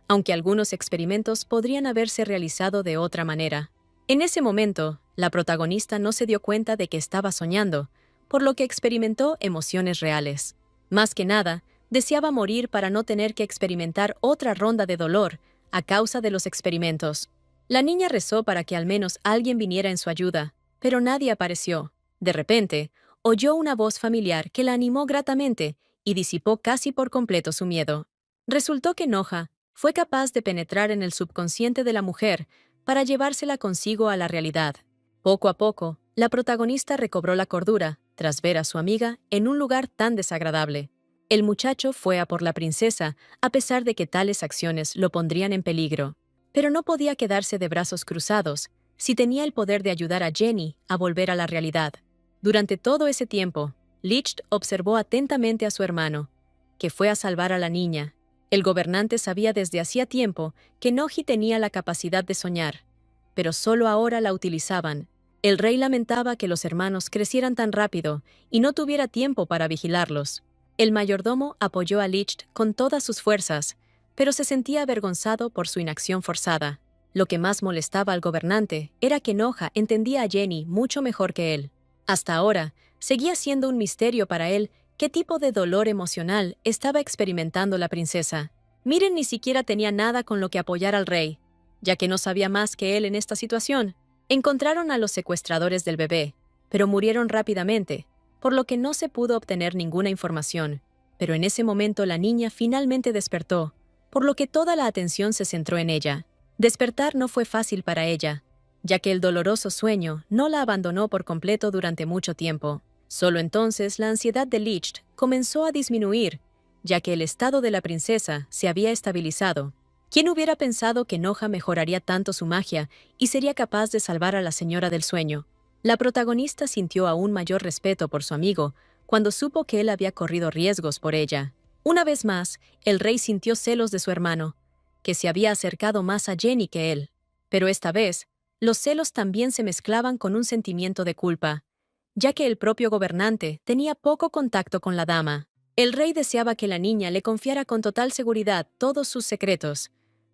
aunque algunos experimentos podrían haberse realizado de otra manera. En ese momento, la protagonista no se dio cuenta de que estaba soñando, por lo que experimentó emociones reales. Más que nada, deseaba morir para no tener que experimentar otra ronda de dolor a causa de los experimentos. La niña rezó para que al menos alguien viniera en su ayuda, pero nadie apareció. De repente, oyó una voz familiar que la animó gratamente y disipó casi por completo su miedo. Resultó que Noja fue capaz de penetrar en el subconsciente de la mujer para llevársela consigo a la realidad. Poco a poco, la protagonista recobró la cordura tras ver a su amiga en un lugar tan desagradable. El muchacho fue a por la princesa, a pesar de que tales acciones lo pondrían en peligro. Pero no podía quedarse de brazos cruzados si tenía el poder de ayudar a Jenny a volver a la realidad. Durante todo ese tiempo, Licht observó atentamente a su hermano, que fue a salvar a la niña. El gobernante sabía desde hacía tiempo que Noji tenía la capacidad de soñar, pero solo ahora la utilizaban. El rey lamentaba que los hermanos crecieran tan rápido y no tuviera tiempo para vigilarlos. El mayordomo apoyó a Licht con todas sus fuerzas, pero se sentía avergonzado por su inacción forzada. Lo que más molestaba al gobernante era que Noja entendía a Jenny mucho mejor que él. Hasta ahora, seguía siendo un misterio para él qué tipo de dolor emocional estaba experimentando la princesa. Miren ni siquiera tenía nada con lo que apoyar al rey, ya que no sabía más que él en esta situación. Encontraron a los secuestradores del bebé, pero murieron rápidamente, por lo que no se pudo obtener ninguna información. Pero en ese momento la niña finalmente despertó, por lo que toda la atención se centró en ella. Despertar no fue fácil para ella, ya que el doloroso sueño no la abandonó por completo durante mucho tiempo. Solo entonces la ansiedad de Licht comenzó a disminuir, ya que el estado de la princesa se había estabilizado. ¿Quién hubiera pensado que Noja mejoraría tanto su magia y sería capaz de salvar a la señora del sueño? La protagonista sintió aún mayor respeto por su amigo cuando supo que él había corrido riesgos por ella. Una vez más, el rey sintió celos de su hermano, que se había acercado más a Jenny que él. Pero esta vez, los celos también se mezclaban con un sentimiento de culpa, ya que el propio gobernante tenía poco contacto con la dama. El rey deseaba que la niña le confiara con total seguridad todos sus secretos,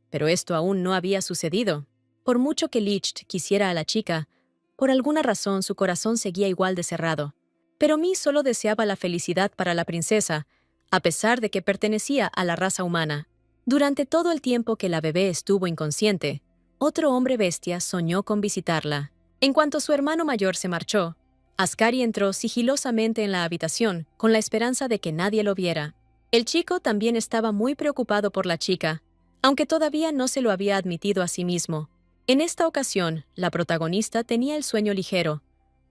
pero esto aún no había sucedido. Por mucho que Licht quisiera a la chica, por alguna razón su corazón seguía igual de cerrado. Pero Mi solo deseaba la felicidad para la princesa, a pesar de que pertenecía a la raza humana. Durante todo el tiempo que la bebé estuvo inconsciente, otro hombre bestia soñó con visitarla. En cuanto su hermano mayor se marchó, Ascari entró sigilosamente en la habitación con la esperanza de que nadie lo viera. El chico también estaba muy preocupado por la chica, aunque todavía no se lo había admitido a sí mismo. En esta ocasión, la protagonista tenía el sueño ligero,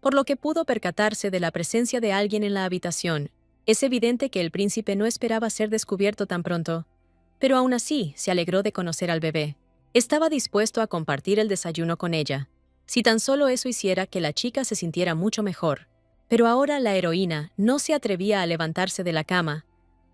por lo que pudo percatarse de la presencia de alguien en la habitación. Es evidente que el príncipe no esperaba ser descubierto tan pronto, pero aún así se alegró de conocer al bebé. Estaba dispuesto a compartir el desayuno con ella, si tan solo eso hiciera que la chica se sintiera mucho mejor. Pero ahora la heroína no se atrevía a levantarse de la cama,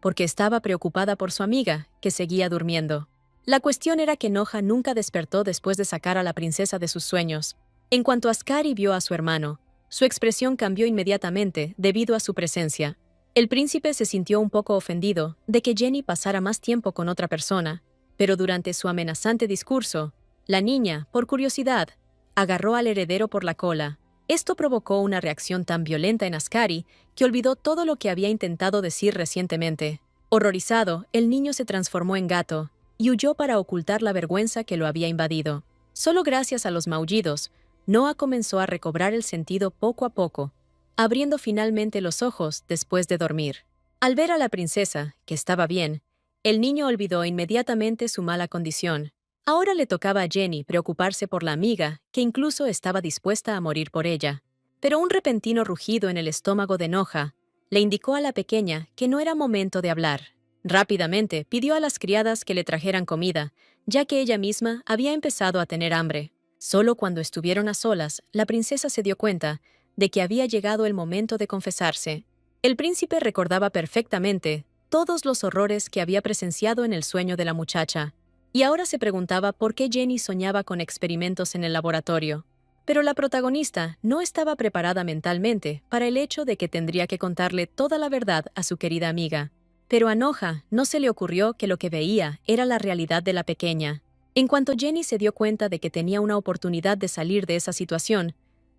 porque estaba preocupada por su amiga, que seguía durmiendo. La cuestión era que Noja nunca despertó después de sacar a la princesa de sus sueños. En cuanto Ascari vio a su hermano, su expresión cambió inmediatamente debido a su presencia. El príncipe se sintió un poco ofendido de que Jenny pasara más tiempo con otra persona, pero durante su amenazante discurso, la niña, por curiosidad, agarró al heredero por la cola. Esto provocó una reacción tan violenta en Ascari que olvidó todo lo que había intentado decir recientemente. Horrorizado, el niño se transformó en gato y huyó para ocultar la vergüenza que lo había invadido. Solo gracias a los maullidos, Noah comenzó a recobrar el sentido poco a poco, abriendo finalmente los ojos después de dormir. Al ver a la princesa, que estaba bien, el niño olvidó inmediatamente su mala condición. Ahora le tocaba a Jenny preocuparse por la amiga, que incluso estaba dispuesta a morir por ella. Pero un repentino rugido en el estómago de Noja le indicó a la pequeña que no era momento de hablar. Rápidamente pidió a las criadas que le trajeran comida, ya que ella misma había empezado a tener hambre. Solo cuando estuvieron a solas, la princesa se dio cuenta de que había llegado el momento de confesarse. El príncipe recordaba perfectamente todos los horrores que había presenciado en el sueño de la muchacha, y ahora se preguntaba por qué Jenny soñaba con experimentos en el laboratorio. Pero la protagonista no estaba preparada mentalmente para el hecho de que tendría que contarle toda la verdad a su querida amiga. Pero a Noja no se le ocurrió que lo que veía era la realidad de la pequeña. En cuanto Jenny se dio cuenta de que tenía una oportunidad de salir de esa situación,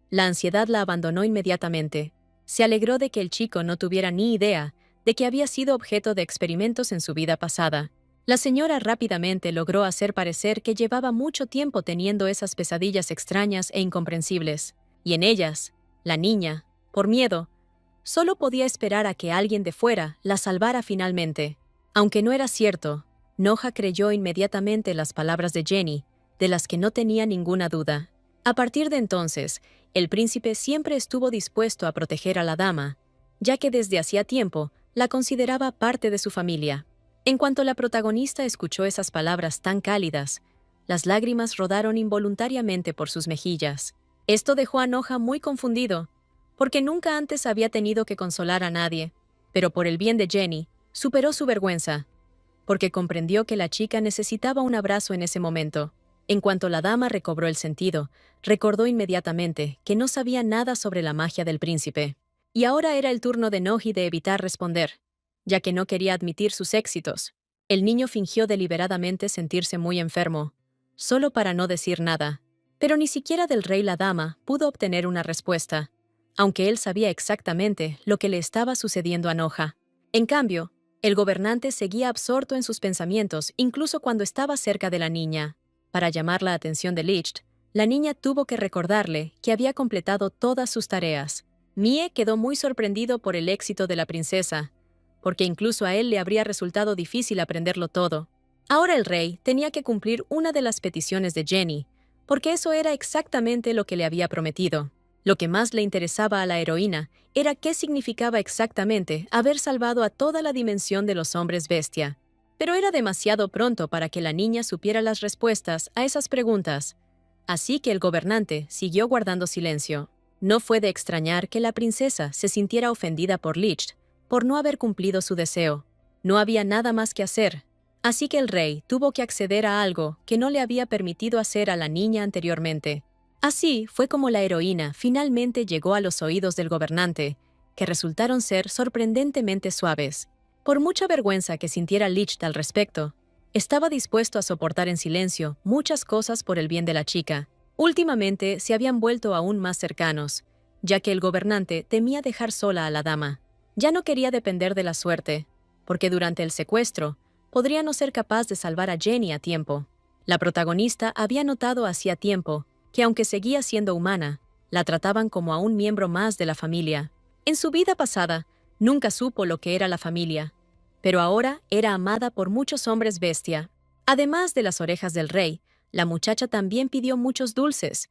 la ansiedad la abandonó inmediatamente. Se alegró de que el chico no tuviera ni idea de que había sido objeto de experimentos en su vida pasada. La señora rápidamente logró hacer parecer que llevaba mucho tiempo teniendo esas pesadillas extrañas e incomprensibles, y en ellas, la niña, por miedo, solo podía esperar a que alguien de fuera la salvara finalmente. Aunque no era cierto, Noja creyó inmediatamente las palabras de Jenny, de las que no tenía ninguna duda. A partir de entonces, el príncipe siempre estuvo dispuesto a proteger a la dama, ya que desde hacía tiempo la consideraba parte de su familia. En cuanto la protagonista escuchó esas palabras tan cálidas, las lágrimas rodaron involuntariamente por sus mejillas. Esto dejó a Noja muy confundido, porque nunca antes había tenido que consolar a nadie, pero por el bien de Jenny, superó su vergüenza, porque comprendió que la chica necesitaba un abrazo en ese momento. En cuanto la dama recobró el sentido, recordó inmediatamente que no sabía nada sobre la magia del príncipe. Y ahora era el turno de Noji de evitar responder, ya que no quería admitir sus éxitos. El niño fingió deliberadamente sentirse muy enfermo, solo para no decir nada. Pero ni siquiera del rey la dama pudo obtener una respuesta, aunque él sabía exactamente lo que le estaba sucediendo a Noja. En cambio, el gobernante seguía absorto en sus pensamientos incluso cuando estaba cerca de la niña. Para llamar la atención de Licht, la niña tuvo que recordarle que había completado todas sus tareas. Mie quedó muy sorprendido por el éxito de la princesa, porque incluso a él le habría resultado difícil aprenderlo todo. Ahora el rey tenía que cumplir una de las peticiones de Jenny, porque eso era exactamente lo que le había prometido. Lo que más le interesaba a la heroína era qué significaba exactamente haber salvado a toda la dimensión de los hombres bestia. Pero era demasiado pronto para que la niña supiera las respuestas a esas preguntas, así que el gobernante siguió guardando silencio. No fue de extrañar que la princesa se sintiera ofendida por Licht por no haber cumplido su deseo. No había nada más que hacer, así que el rey tuvo que acceder a algo que no le había permitido hacer a la niña anteriormente. Así fue como la heroína finalmente llegó a los oídos del gobernante, que resultaron ser sorprendentemente suaves. Por mucha vergüenza que sintiera Licht al respecto, estaba dispuesto a soportar en silencio muchas cosas por el bien de la chica. Últimamente se habían vuelto aún más cercanos, ya que el gobernante temía dejar sola a la dama. Ya no quería depender de la suerte, porque durante el secuestro podría no ser capaz de salvar a Jenny a tiempo. La protagonista había notado hacía tiempo que aunque seguía siendo humana, la trataban como a un miembro más de la familia. En su vida pasada, nunca supo lo que era la familia, pero ahora era amada por muchos hombres bestia. Además de las orejas del rey, la muchacha también pidió muchos dulces,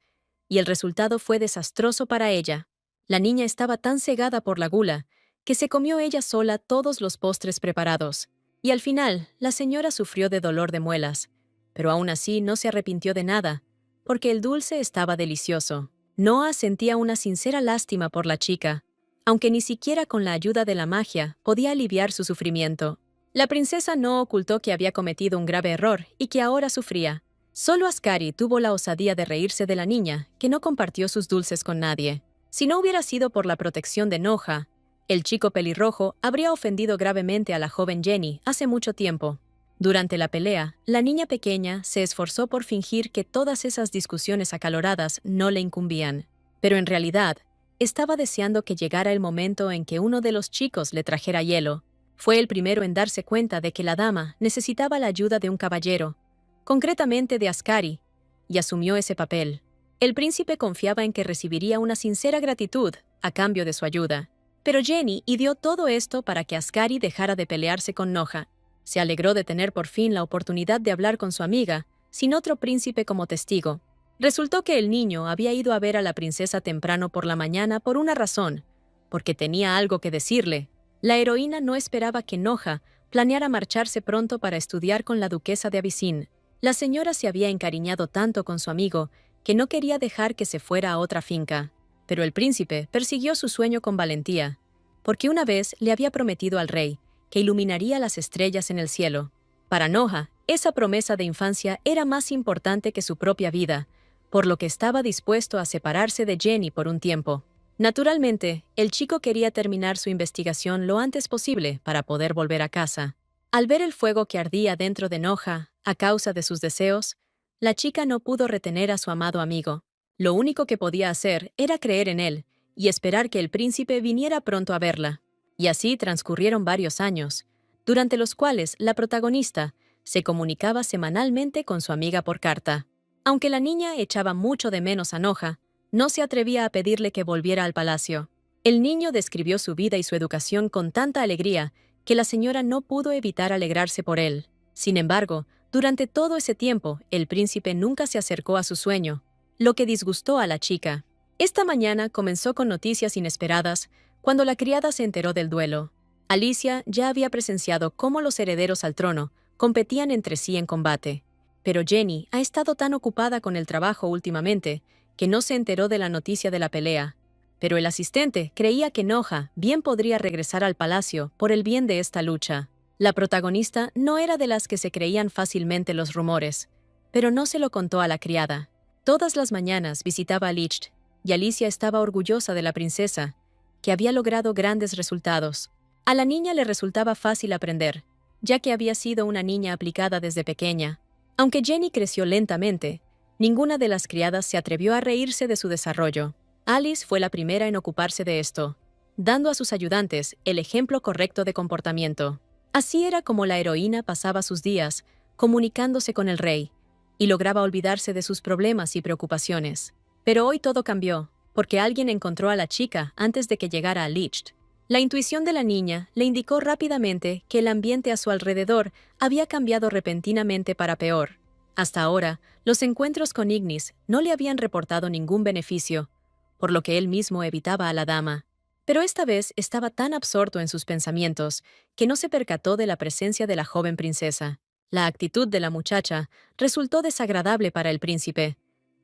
y el resultado fue desastroso para ella. La niña estaba tan cegada por la gula que se comió ella sola todos los postres preparados, y al final la señora sufrió de dolor de muelas, pero aún así no se arrepintió de nada, porque el dulce estaba delicioso. Noah sentía una sincera lástima por la chica, aunque ni siquiera con la ayuda de la magia podía aliviar su sufrimiento. La princesa no ocultó que había cometido un grave error y que ahora sufría. Solo Ascari tuvo la osadía de reírse de la niña, que no compartió sus dulces con nadie. Si no hubiera sido por la protección de Noja, el chico pelirrojo habría ofendido gravemente a la joven Jenny hace mucho tiempo. Durante la pelea, la niña pequeña se esforzó por fingir que todas esas discusiones acaloradas no le incumbían, pero en realidad estaba deseando que llegara el momento en que uno de los chicos le trajera hielo. Fue el primero en darse cuenta de que la dama necesitaba la ayuda de un caballero, concretamente de Ascari, y asumió ese papel. El príncipe confiaba en que recibiría una sincera gratitud a cambio de su ayuda, pero Jenny ideó todo esto para que Ascari dejara de pelearse con Noja. Se alegró de tener por fin la oportunidad de hablar con su amiga, sin otro príncipe como testigo. Resultó que el niño había ido a ver a la princesa temprano por la mañana por una razón, porque tenía algo que decirle. La heroína no esperaba que Noja planeara marcharse pronto para estudiar con la duquesa de Abyssín. La señora se había encariñado tanto con su amigo que no quería dejar que se fuera a otra finca. Pero el príncipe persiguió su sueño con valentía, porque una vez le había prometido al rey que iluminaría las estrellas en el cielo. Para Noja, esa promesa de infancia era más importante que su propia vida, por lo que estaba dispuesto a separarse de Jenny por un tiempo. Naturalmente, el chico quería terminar su investigación lo antes posible para poder volver a casa. Al ver el fuego que ardía dentro de Noja, a causa de sus deseos, la chica no pudo retener a su amado amigo. Lo único que podía hacer era creer en él y esperar que el príncipe viniera pronto a verla. Y así transcurrieron varios años, durante los cuales la protagonista se comunicaba semanalmente con su amiga por carta. Aunque la niña echaba mucho de menos a Noja, no se atrevía a pedirle que volviera al palacio. El niño describió su vida y su educación con tanta alegría que la señora no pudo evitar alegrarse por él. Sin embargo, durante todo ese tiempo, el príncipe nunca se acercó a su sueño, lo que disgustó a la chica. Esta mañana comenzó con noticias inesperadas cuando la criada se enteró del duelo. Alicia ya había presenciado cómo los herederos al trono competían entre sí en combate. Pero Jenny ha estado tan ocupada con el trabajo últimamente que no se enteró de la noticia de la pelea. Pero el asistente creía que Noja bien podría regresar al palacio por el bien de esta lucha. La protagonista no era de las que se creían fácilmente los rumores, pero no se lo contó a la criada. Todas las mañanas visitaba a Licht, y Alicia estaba orgullosa de la princesa, que había logrado grandes resultados. A la niña le resultaba fácil aprender, ya que había sido una niña aplicada desde pequeña. Aunque Jenny creció lentamente, ninguna de las criadas se atrevió a reírse de su desarrollo. Alice fue la primera en ocuparse de esto, dando a sus ayudantes el ejemplo correcto de comportamiento. Así era como la heroína pasaba sus días comunicándose con el rey y lograba olvidarse de sus problemas y preocupaciones. Pero hoy todo cambió, porque alguien encontró a la chica antes de que llegara a Licht. La intuición de la niña le indicó rápidamente que el ambiente a su alrededor había cambiado repentinamente para peor. Hasta ahora, los encuentros con Ignis no le habían reportado ningún beneficio, por lo que él mismo evitaba a la dama. Pero esta vez estaba tan absorto en sus pensamientos que no se percató de la presencia de la joven princesa. La actitud de la muchacha resultó desagradable para el príncipe,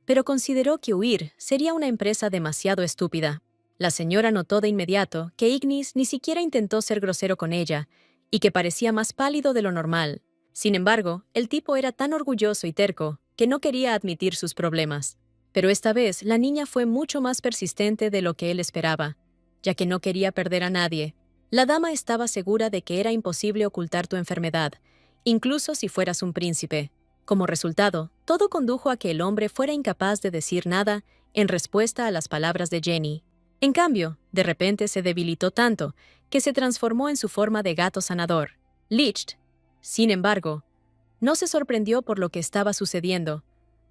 pero consideró que huir sería una empresa demasiado estúpida. La señora notó de inmediato que Ignis ni siquiera intentó ser grosero con ella y que parecía más pálido de lo normal. Sin embargo, el tipo era tan orgulloso y terco que no quería admitir sus problemas. Pero esta vez la niña fue mucho más persistente de lo que él esperaba, ya que no quería perder a nadie. La dama estaba segura de que era imposible ocultar tu enfermedad, incluso si fueras un príncipe. Como resultado, todo condujo a que el hombre fuera incapaz de decir nada en respuesta a las palabras de Jenny. En cambio, de repente se debilitó tanto que se transformó en su forma de gato sanador. Licht, sin embargo, no se sorprendió por lo que estaba sucediendo,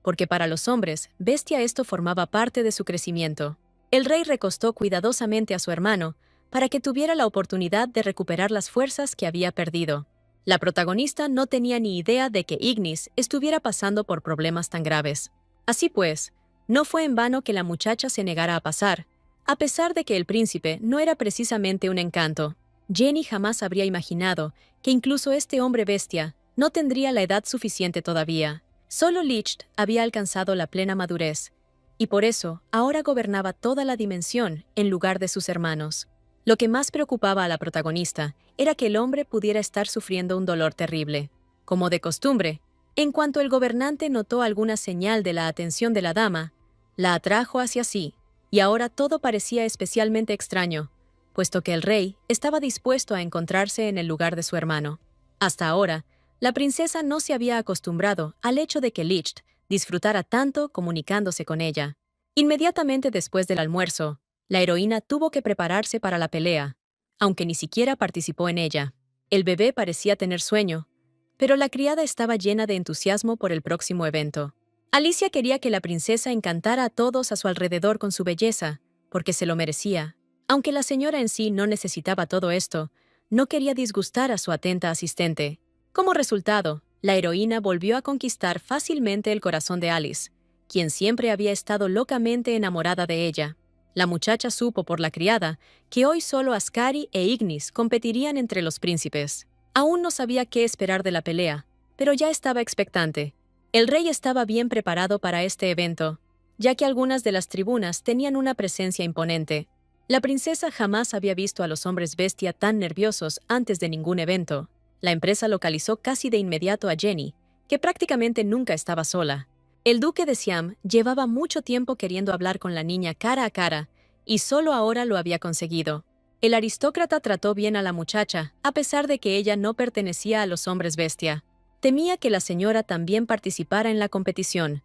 porque para los hombres, bestia esto formaba parte de su crecimiento. El rey recostó cuidadosamente a su hermano para que tuviera la oportunidad de recuperar las fuerzas que había perdido. La protagonista no tenía ni idea de que Ignis estuviera pasando por problemas tan graves. Así pues, no fue en vano que la muchacha se negara a pasar, a pesar de que el príncipe no era precisamente un encanto. Jenny jamás habría imaginado que incluso este hombre bestia no tendría la edad suficiente todavía. Solo Licht había alcanzado la plena madurez, y por eso ahora gobernaba toda la dimensión en lugar de sus hermanos. Lo que más preocupaba a la protagonista era que el hombre pudiera estar sufriendo un dolor terrible. Como de costumbre, en cuanto el gobernante notó alguna señal de la atención de la dama, la atrajo hacia sí, y ahora todo parecía especialmente extraño, puesto que el rey estaba dispuesto a encontrarse en el lugar de su hermano. Hasta ahora, la princesa no se había acostumbrado al hecho de que Licht disfrutara tanto comunicándose con ella. Inmediatamente después del almuerzo, la heroína tuvo que prepararse para la pelea, aunque ni siquiera participó en ella. El bebé parecía tener sueño, pero la criada estaba llena de entusiasmo por el próximo evento. Alicia quería que la princesa encantara a todos a su alrededor con su belleza, porque se lo merecía. Aunque la señora en sí no necesitaba todo esto, no quería disgustar a su atenta asistente. Como resultado, La heroína volvió a conquistar fácilmente el corazón de Alice, quien siempre había estado locamente enamorada de ella. La muchacha supo por la criada que hoy solo Ascari e Ignis competirían entre los príncipes. Aún no sabía qué esperar de la pelea, pero ya estaba expectante. El rey estaba bien preparado para este evento, ya que algunas de las tribunas tenían una presencia imponente. La princesa jamás había visto a los hombres bestia tan nerviosos antes de ningún evento. La empresa localizó casi de inmediato a Jenny, que prácticamente nunca estaba sola. El duque de Siam llevaba mucho tiempo queriendo hablar con la niña cara a cara, y solo ahora lo había conseguido. El aristócrata trató bien a la muchacha, a pesar de que ella no pertenecía a los hombres bestia. Temía que la señora también participara en la competición,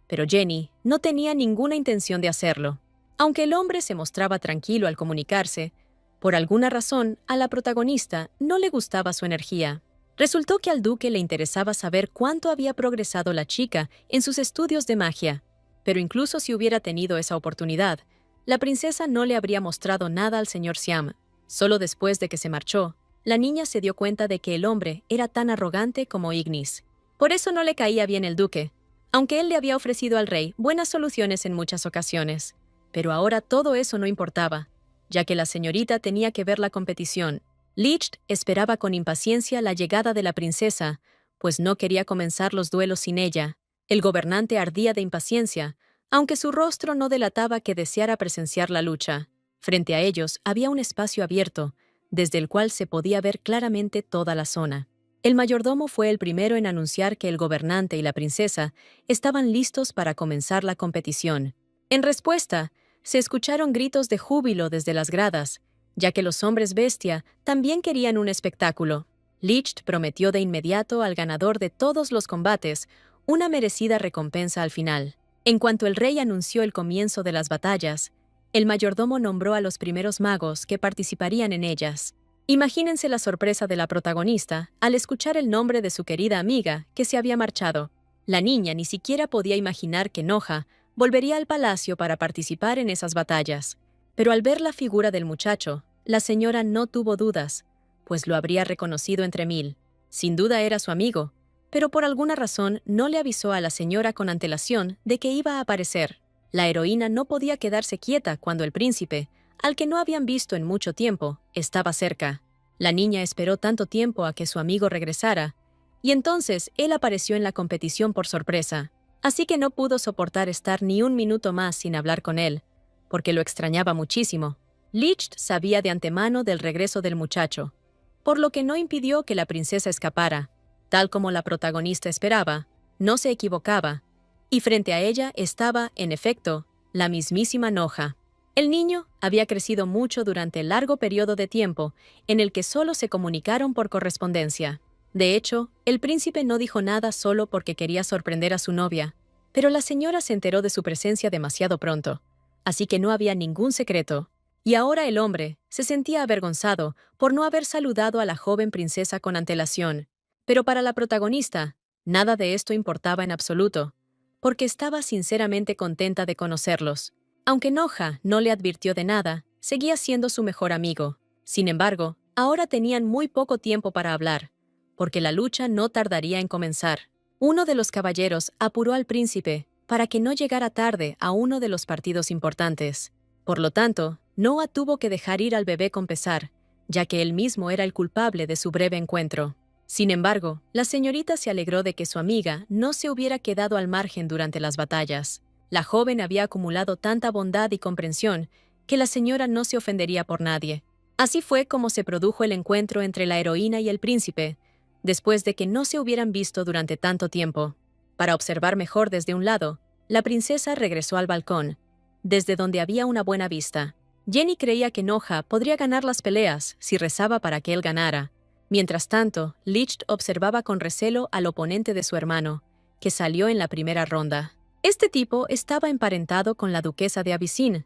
pero Jenny no tenía ninguna intención de hacerlo. Aunque el hombre se mostraba tranquilo al comunicarse, por alguna razón a la protagonista no le gustaba su energía. Resultó que al duque le interesaba saber cuánto había progresado la chica en sus estudios de magia, pero incluso si hubiera tenido esa oportunidad, la princesa no le habría mostrado nada al señor Siam. Solo después de que se marchó, la niña se dio cuenta de que el hombre era tan arrogante como Ignis. Por eso no le caía bien el duque, aunque él le había ofrecido al rey buenas soluciones en muchas ocasiones. Pero ahora todo eso no importaba, ya que la señorita tenía que ver la competición. Licht esperaba con impaciencia la llegada de la princesa, pues no quería comenzar los duelos sin ella. El gobernante ardía de impaciencia, aunque su rostro no delataba que deseara presenciar la lucha. Frente a ellos había un espacio abierto, desde el cual se podía ver claramente toda la zona. El mayordomo fue el primero en anunciar que el gobernante y la princesa estaban listos para comenzar la competición. En respuesta, se escucharon gritos de júbilo desde las gradas, ya que los hombres bestia también querían un espectáculo. Licht prometió de inmediato al ganador de todos los combates una merecida recompensa al final. En cuanto el rey anunció el comienzo de las batallas, el mayordomo nombró a los primeros magos que participarían en ellas. Imagínense la sorpresa de la protagonista al escuchar el nombre de su querida amiga que se había marchado. La niña ni siquiera podía imaginar que Noja volvería al palacio para participar en esas batallas. Pero al ver la figura del muchacho, la señora no tuvo dudas, pues lo habría reconocido entre mil. Sin duda era su amigo, pero por alguna razón no le avisó a la señora con antelación de que iba a aparecer. La heroína no podía quedarse quieta cuando el príncipe, al que no habían visto en mucho tiempo, estaba cerca. La niña esperó tanto tiempo a que su amigo regresara, y entonces él apareció en la competición por sorpresa. Así que no pudo soportar estar ni un minuto más sin hablar con él, porque lo extrañaba muchísimo. Licht sabía de antemano del regreso del muchacho, por lo que no impidió que la princesa escapara. Tal como la protagonista esperaba, no se equivocaba, y frente a ella estaba, en efecto, la mismísima Noja. El niño había crecido mucho durante el largo periodo de tiempo en el que solo se comunicaron por correspondencia. De hecho, el príncipe no dijo nada solo porque quería sorprender a su novia, pero la señora se enteró de su presencia demasiado pronto, así que no había ningún secreto. Y ahora el hombre se sentía avergonzado por no haber saludado a la joven princesa con antelación. Pero para la protagonista, nada de esto importaba en absoluto, porque estaba sinceramente contenta de conocerlos. Aunque Noja no le advirtió de nada, seguía siendo su mejor amigo. Sin embargo, ahora tenían muy poco tiempo para hablar, porque la lucha no tardaría en comenzar. Uno de los caballeros apuró al príncipe para que no llegara tarde a uno de los partidos importantes. Por lo tanto, Noah tuvo que dejar ir al bebé con pesar, ya que él mismo era el culpable de su breve encuentro. Sin embargo, la señorita se alegró de que su amiga no se hubiera quedado al margen durante las batallas. La joven había acumulado tanta bondad y comprensión que la señora no se ofendería por nadie. Así fue como se produjo el encuentro entre la heroína y el príncipe, después de que no se hubieran visto durante tanto tiempo. Para observar mejor desde un lado, la princesa regresó al balcón, desde donde había una buena vista. Jenny creía que Noja podría ganar las peleas si rezaba para que él ganara. Mientras tanto, Licht observaba con recelo al oponente de su hermano, que salió en la primera ronda. Este tipo estaba emparentado con la duquesa de Abyssín,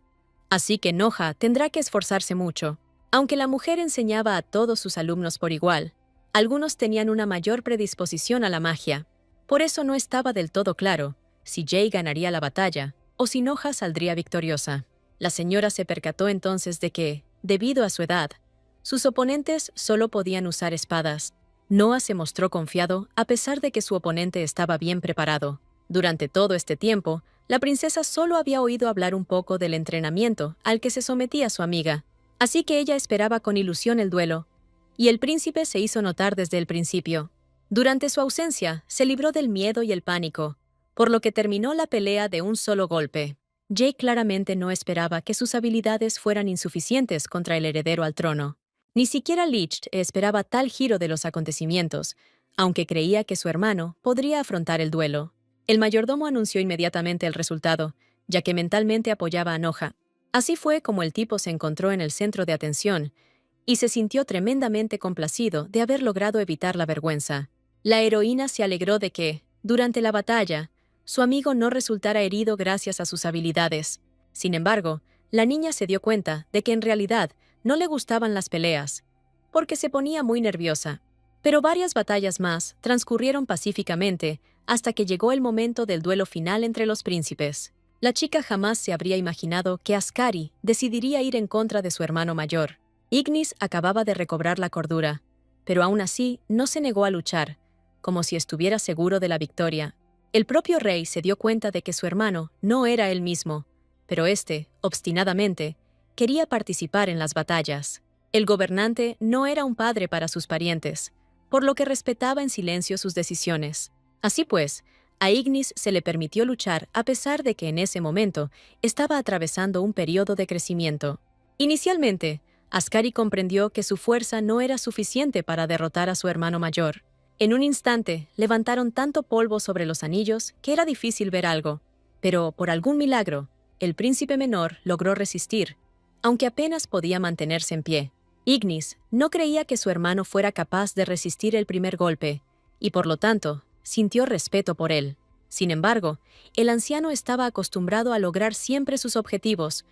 así que Noja tendrá que esforzarse mucho. Aunque la mujer enseñaba a todos sus alumnos por igual, algunos tenían una mayor predisposición a la magia. Por eso no estaba del todo claro si Jay ganaría la batalla o si Noja saldría victoriosa. La señora se percató entonces de que, debido a su edad, sus oponentes solo podían usar espadas. Noah se mostró confiado a pesar de que su oponente estaba bien preparado. Durante todo este tiempo, la princesa solo había oído hablar un poco del entrenamiento al que se sometía su amiga, así que ella esperaba con ilusión el duelo, y el príncipe se hizo notar desde el principio. Durante su ausencia, se libró del miedo y el pánico, por lo que terminó la pelea de un solo golpe. Jake claramente no esperaba que sus habilidades fueran insuficientes contra el heredero al trono. Ni siquiera Licht esperaba tal giro de los acontecimientos, aunque creía que su hermano podría afrontar el duelo. El mayordomo anunció inmediatamente el resultado, ya que mentalmente apoyaba a Noah. Así fue como el tipo se encontró en el centro de atención y se sintió tremendamente complacido de haber logrado evitar la vergüenza. La heroína se alegró de que, durante la batalla, su amigo no resultara herido gracias a sus habilidades. Sin embargo, la niña se dio cuenta de que en realidad no le gustaban las peleas, porque se ponía muy nerviosa. Pero varias batallas más transcurrieron pacíficamente hasta que llegó el momento del duelo final entre los príncipes. La chica jamás se habría imaginado que Ascari decidiría ir en contra de su hermano mayor. Ignis acababa de recobrar la cordura, pero aún así no se negó a luchar, como si estuviera seguro de la victoria. El propio rey se dio cuenta de que su hermano no era él mismo, pero éste, obstinadamente, quería participar en las batallas. El gobernante no era un padre para sus parientes, por lo que respetaba en silencio sus decisiones. Así pues, a Ignis se le permitió luchar a pesar de que en ese momento estaba atravesando un periodo de crecimiento. Inicialmente, Ascari comprendió que su fuerza no era suficiente para derrotar a su hermano mayor. En un instante, levantaron tanto polvo sobre los anillos que era difícil ver algo. Pero, por algún milagro, el príncipe menor logró resistir, aunque apenas podía mantenerse en pie. Ignis no creía que su hermano fuera capaz de resistir el primer golpe, y por lo tanto, sintió respeto por él. Sin embargo, el anciano estaba acostumbrado a lograr siempre sus objetivos,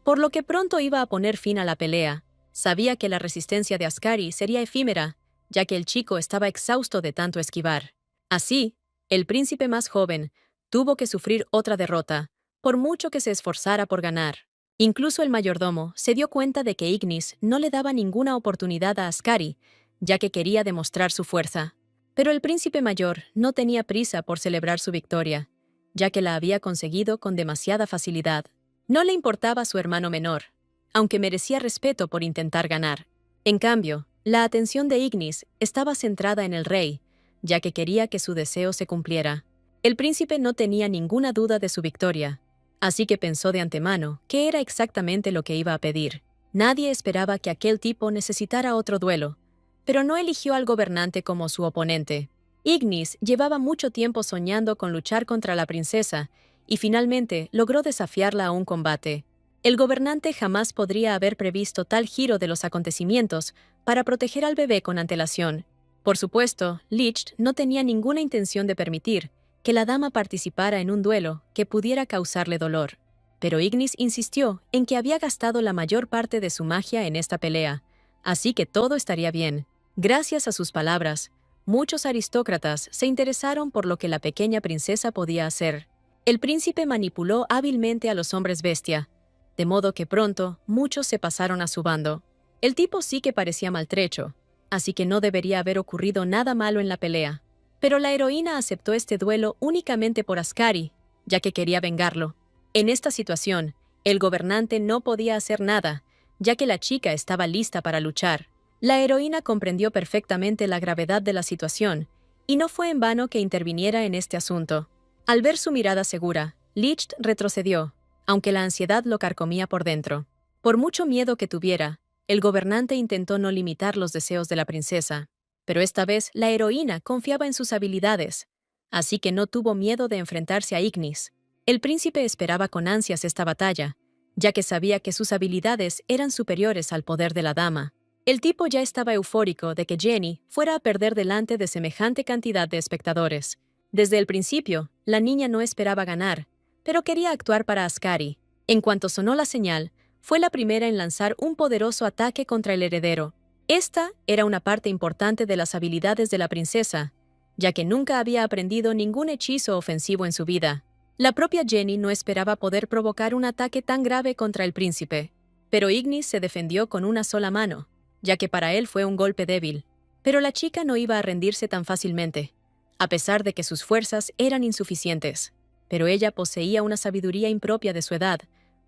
por lo que pronto iba a poner fin a la pelea. Sabía que la resistencia de Ascari sería efímera, ya que el chico estaba exhausto de tanto esquivar. Así, el príncipe más joven tuvo que sufrir otra derrota, por mucho que se esforzara por ganar. Incluso el mayordomo se dio cuenta de que Ignis no le daba ninguna oportunidad a Ascari, ya que quería demostrar su fuerza. Pero el príncipe mayor no tenía prisa por celebrar su victoria, ya que la había conseguido con demasiada facilidad. No le importaba su hermano menor, aunque merecía respeto por intentar ganar. En cambio, la atención de Ignis estaba centrada en el rey, ya que quería que su deseo se cumpliera. El príncipe no tenía ninguna duda de su victoria, así que pensó de antemano qué era exactamente lo que iba a pedir. Nadie esperaba que aquel tipo necesitara otro duelo, pero no eligió al gobernante como su oponente. Ignis llevaba mucho tiempo soñando con luchar contra la princesa y finalmente logró desafiarla a un combate. El gobernante jamás podría haber previsto tal giro de los acontecimientos para proteger al bebé con antelación. Por supuesto, Licht no tenía ninguna intención de permitir que la dama participara en un duelo que pudiera causarle dolor. Pero Ignis insistió en que había gastado la mayor parte de su magia en esta pelea, así que todo estaría bien. Gracias a sus palabras, muchos aristócratas se interesaron por lo que la pequeña princesa podía hacer. El príncipe manipuló hábilmente a los hombres bestia, de modo que pronto muchos se pasaron a su bando. El tipo sí que parecía maltrecho, así que no debería haber ocurrido nada malo en la pelea. Pero la heroína aceptó este duelo únicamente por Ascari, ya que quería vengarlo. En esta situación, el gobernante no podía hacer nada, ya que la chica estaba lista para luchar. La heroína comprendió perfectamente la gravedad de la situación, y no fue en vano que interviniera en este asunto. Al ver su mirada segura, Licht retrocedió, aunque la ansiedad lo carcomía por dentro. Por mucho miedo que tuviera, el gobernante intentó no limitar los deseos de la princesa. Pero esta vez la heroína confiaba en sus habilidades, así que no tuvo miedo de enfrentarse a Ignis. El príncipe esperaba con ansias esta batalla, ya que sabía que sus habilidades eran superiores al poder de la dama. El tipo ya estaba eufórico de que Jenny fuera a perder delante de semejante cantidad de espectadores. Desde el principio, la niña no esperaba ganar, pero quería actuar para Ascari. En cuanto sonó la señal, fue la primera en lanzar un poderoso ataque contra el heredero. Esta era una parte importante de las habilidades de la princesa, ya que nunca había aprendido ningún hechizo ofensivo en su vida. La propia Jenny no esperaba poder provocar un ataque tan grave contra el príncipe, pero Ignis se defendió con una sola mano, ya que para él fue un golpe débil. Pero la chica no iba a rendirse tan fácilmente, a pesar de que sus fuerzas eran insuficientes. Pero ella poseía una sabiduría impropia de su edad,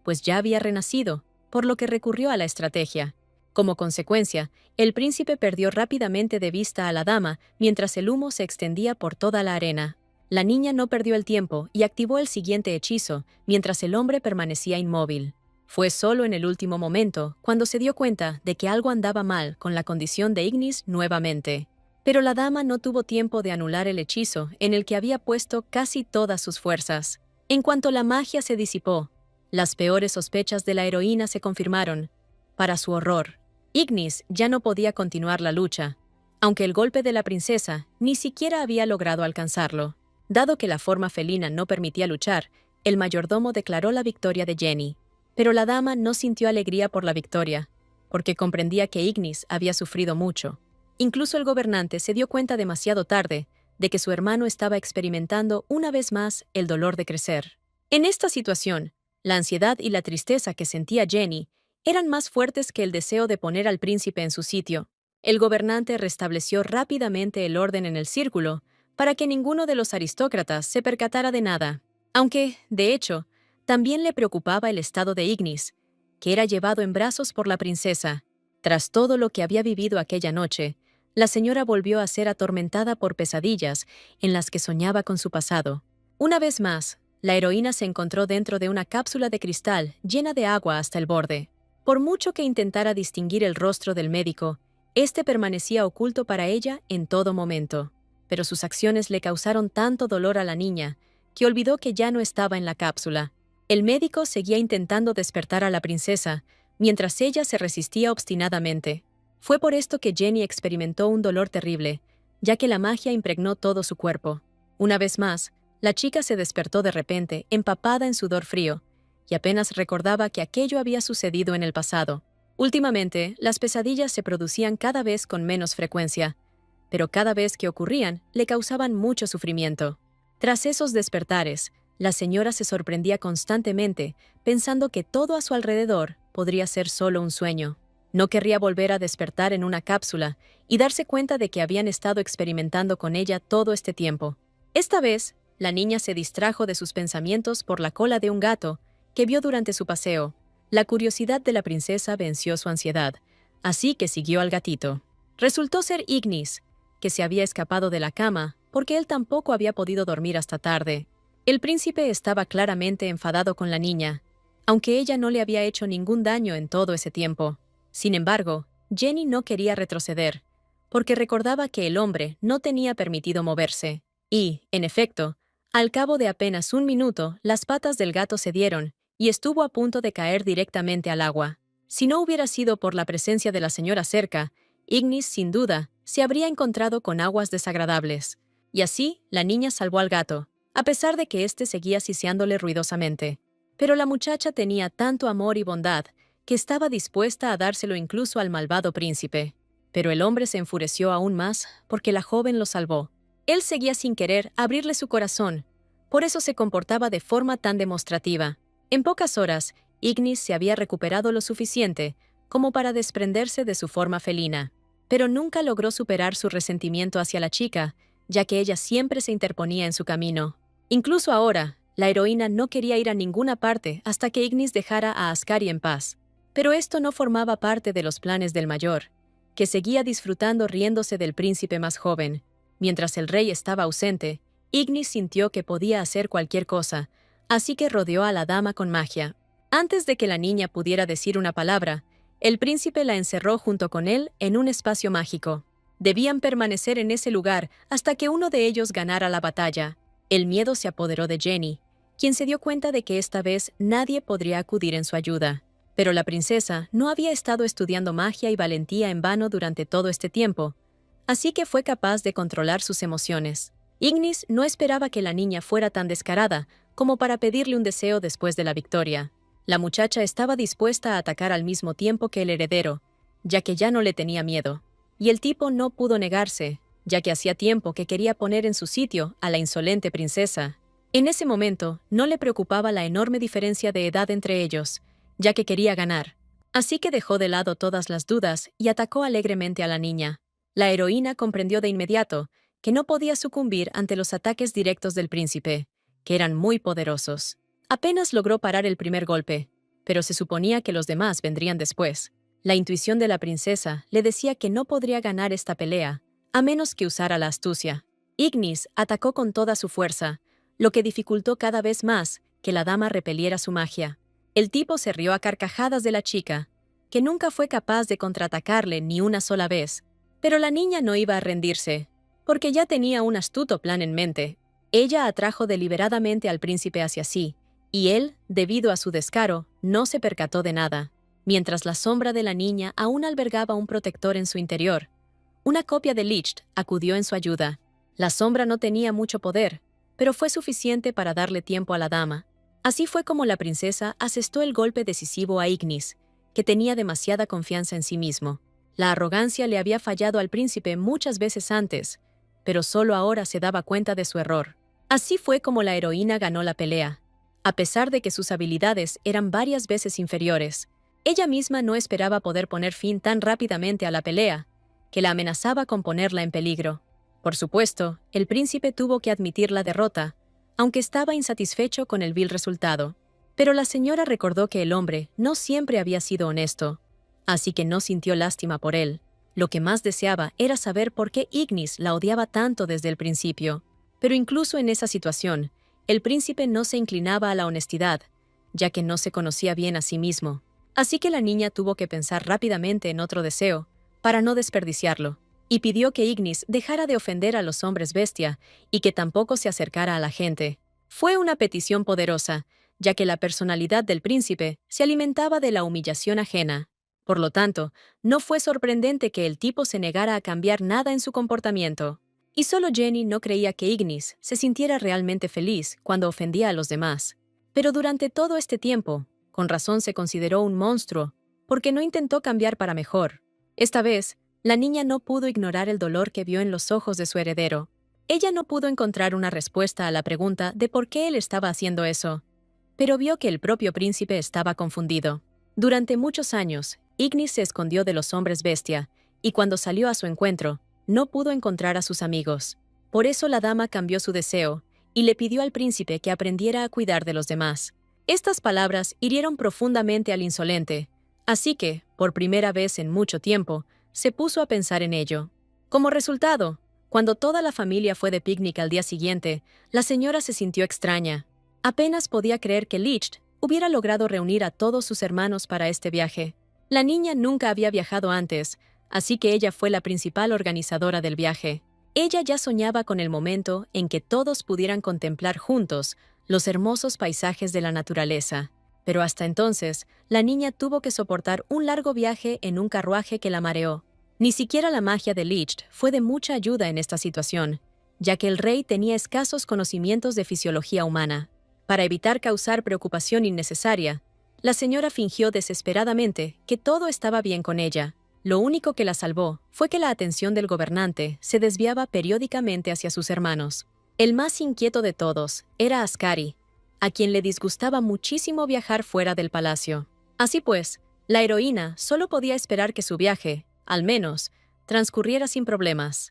pues ya había renacido, por lo que recurrió a la estrategia. Como consecuencia, el príncipe perdió rápidamente de vista a la dama mientras el humo se extendía por toda la arena. La niña no perdió el tiempo y activó el siguiente hechizo, mientras el hombre permanecía inmóvil. Fue solo en el último momento cuando se dio cuenta de que algo andaba mal con la condición de Ignis nuevamente. Pero la dama no tuvo tiempo de anular el hechizo en el que había puesto casi todas sus fuerzas. En cuanto la magia se disipó, las peores sospechas de la heroína se confirmaron. Para su horror, Ignis ya no podía continuar la lucha, aunque el golpe de la princesa ni siquiera había logrado alcanzarlo. Dado que la forma felina no permitía luchar, el mayordomo declaró la victoria de Jenny. Pero la dama no sintió alegría por la victoria, porque comprendía que Ignis había sufrido mucho. Incluso el gobernante se dio cuenta demasiado tarde de que su hermano estaba experimentando una vez más el dolor de crecer. En esta situación, la ansiedad y la tristeza que sentía Jenny eran más fuertes que el deseo de poner al príncipe en su sitio. El gobernante restableció rápidamente el orden en el círculo para que ninguno de los aristócratas se percatara de nada, aunque, de hecho, también le preocupaba el estado de Ignis, que era llevado en brazos por la princesa. Tras todo lo que había vivido aquella noche, la señora volvió a ser atormentada por pesadillas en las que soñaba con su pasado. Una vez más, la heroína se encontró dentro de una cápsula de cristal llena de agua hasta el borde. Por mucho que intentara distinguir el rostro del médico, este permanecía oculto para ella en todo momento. Pero sus acciones le causaron tanto dolor a la niña que olvidó que ya no estaba en la cápsula. El médico seguía intentando despertar a la princesa, mientras ella se resistía obstinadamente. Fue por esto que Jenny experimentó un dolor terrible, ya que la magia impregnó todo su cuerpo. Una vez más, la chica se despertó de repente, empapada en sudor frío, y apenas recordaba que aquello había sucedido en el pasado. Últimamente, las pesadillas se producían cada vez con menos frecuencia, pero cada vez que ocurrían, le causaban mucho sufrimiento. Tras esos despertares, la señora se sorprendía constantemente, pensando que todo a su alrededor podría ser solo un sueño. No querría volver a despertar en una cápsula y darse cuenta de que habían estado experimentando con ella todo este tiempo. Esta vez, la niña se distrajo de sus pensamientos por la cola de un gato que vio durante su paseo. La curiosidad de la princesa venció su ansiedad, así que siguió al gatito. Resultó ser Ignis, que se había escapado de la cama porque él tampoco había podido dormir hasta tarde. El príncipe estaba claramente enfadado con la niña, aunque ella no le había hecho ningún daño en todo ese tiempo. Sin embargo, Jenny no quería retroceder, porque recordaba que el hombre no tenía permitido moverse. Y, en efecto, al cabo de apenas un minuto, las patas del gato cedieron y estuvo a punto de caer directamente al agua. Si no hubiera sido por la presencia de la señora cerca, Ignis, sin duda, se habría encontrado con aguas desagradables. Y así, la niña salvó al gato, a pesar de que éste seguía siseándole ruidosamente. Pero la muchacha tenía tanto amor y bondad que estaba dispuesta a dárselo incluso al malvado príncipe. Pero el hombre se enfureció aún más porque la joven lo salvó. Él seguía sin querer abrirle su corazón, por eso se comportaba de forma tan demostrativa. En pocas horas, Ignis se había recuperado lo suficiente como para desprenderse de su forma felina, pero nunca logró superar su resentimiento hacia la chica, ya que ella siempre se interponía en su camino. Incluso ahora, la heroína no quería ir a ninguna parte hasta que Ignis dejara a Ascari en paz. Pero esto no formaba parte de los planes del mayor, que seguía disfrutando riéndose del príncipe más joven. Mientras el rey estaba ausente, Ignis sintió que podía hacer cualquier cosa, así que rodeó a la dama con magia. Antes de que la niña pudiera decir una palabra, el príncipe la encerró junto con él en un espacio mágico. Debían permanecer en ese lugar hasta que uno de ellos ganara la batalla. El miedo se apoderó de Jenny, quien se dio cuenta de que esta vez nadie podría acudir en su ayuda. Pero la princesa no había estado estudiando magia y valentía en vano durante todo este tiempo, así que fue capaz de controlar sus emociones. Ignis no esperaba que la niña fuera tan descarada como para pedirle un deseo después de la victoria. La muchacha estaba dispuesta a atacar al mismo tiempo que el heredero, ya que ya no le tenía miedo. Y el tipo no pudo negarse, ya que hacía tiempo que quería poner en su sitio a la insolente princesa. En ese momento, no le preocupaba la enorme diferencia de edad entre ellos, ya que quería ganar. Así que dejó de lado todas las dudas y atacó alegremente a la niña. La heroína comprendió de inmediato que no podía sucumbir ante los ataques directos del príncipe, que eran muy poderosos. Apenas logró parar el primer golpe, pero se suponía que los demás vendrían después. La intuición de la princesa le decía que no podría ganar esta pelea, a menos que usara la astucia. Ignis atacó con toda su fuerza, lo que dificultó cada vez más que la dama repeliera su magia. El tipo se rió a carcajadas de la chica, que nunca fue capaz de contraatacarle ni una sola vez. Pero la niña no iba a rendirse, porque ya tenía un astuto plan en mente. Ella atrajo deliberadamente al príncipe hacia sí, y él, debido a su descaro, no se percató de nada, mientras la sombra de la niña aún albergaba un protector en su interior. Una copia de Licht acudió en su ayuda. La sombra no tenía mucho poder, pero fue suficiente para darle tiempo a la dama. Así fue como la princesa asestó el golpe decisivo a Ignis, que tenía demasiada confianza en sí mismo. La arrogancia le había fallado al príncipe muchas veces antes, pero solo ahora se daba cuenta de su error. Así fue como la heroína ganó la pelea. A pesar de que sus habilidades eran varias veces inferiores, ella misma no esperaba poder poner fin tan rápidamente a la pelea, que la amenazaba con ponerla en peligro. Por supuesto, el príncipe tuvo que admitir la derrota, aunque estaba insatisfecho con el vil resultado. Pero la señora recordó que el hombre no siempre había sido honesto, así que no sintió lástima por él. Lo que más deseaba era saber por qué Ignis la odiaba tanto desde el principio. Pero incluso en esa situación, el príncipe no se inclinaba a la honestidad, ya que no se conocía bien a sí mismo. Así que la niña tuvo que pensar rápidamente en otro deseo, para no desperdiciarlo, y pidió que Ignis dejara de ofender a los hombres bestia y que tampoco se acercara a la gente. Fue una petición poderosa, ya que la personalidad del príncipe se alimentaba de la humillación ajena. Por lo tanto, no fue sorprendente que el tipo se negara a cambiar nada en su comportamiento. Y solo Jenny no creía que Ignis se sintiera realmente feliz cuando ofendía a los demás. Pero durante todo este tiempo, con razón se consideró un monstruo, porque no intentó cambiar para mejor. Esta vez, la niña no pudo ignorar el dolor que vio en los ojos de su heredero. Ella no pudo encontrar una respuesta a la pregunta de por qué él estaba haciendo eso, pero vio que el propio príncipe estaba confundido. Durante muchos años, Ignis se escondió de los hombres bestia, y cuando salió a su encuentro, no pudo encontrar a sus amigos. Por eso la dama cambió su deseo, y le pidió al príncipe que aprendiera a cuidar de los demás. Estas palabras hirieron profundamente al insolente, así que, por primera vez en mucho tiempo, se puso a pensar en ello. Como resultado, cuando toda la familia fue de picnic al día siguiente, la señora se sintió extraña. Apenas podía creer que Licht hubiera logrado reunir a todos sus hermanos para este viaje. La niña nunca había viajado antes, así que ella fue la principal organizadora del viaje. Ella ya soñaba con el momento en que todos pudieran contemplar juntos los hermosos paisajes de la naturaleza. Pero hasta entonces, la niña tuvo que soportar un largo viaje en un carruaje que la mareó. Ni siquiera la magia de Licht fue de mucha ayuda en esta situación, ya que el rey tenía escasos conocimientos de fisiología humana. Para evitar causar preocupación innecesaria, la señora fingió desesperadamente que todo estaba bien con ella. Lo único que la salvó fue que la atención del gobernante se desviaba periódicamente hacia sus hermanos. El más inquieto de todos era Ascari, a quien le disgustaba muchísimo viajar fuera del palacio. Así pues, la heroína solo podía esperar que su viaje, al menos, transcurriera sin problemas.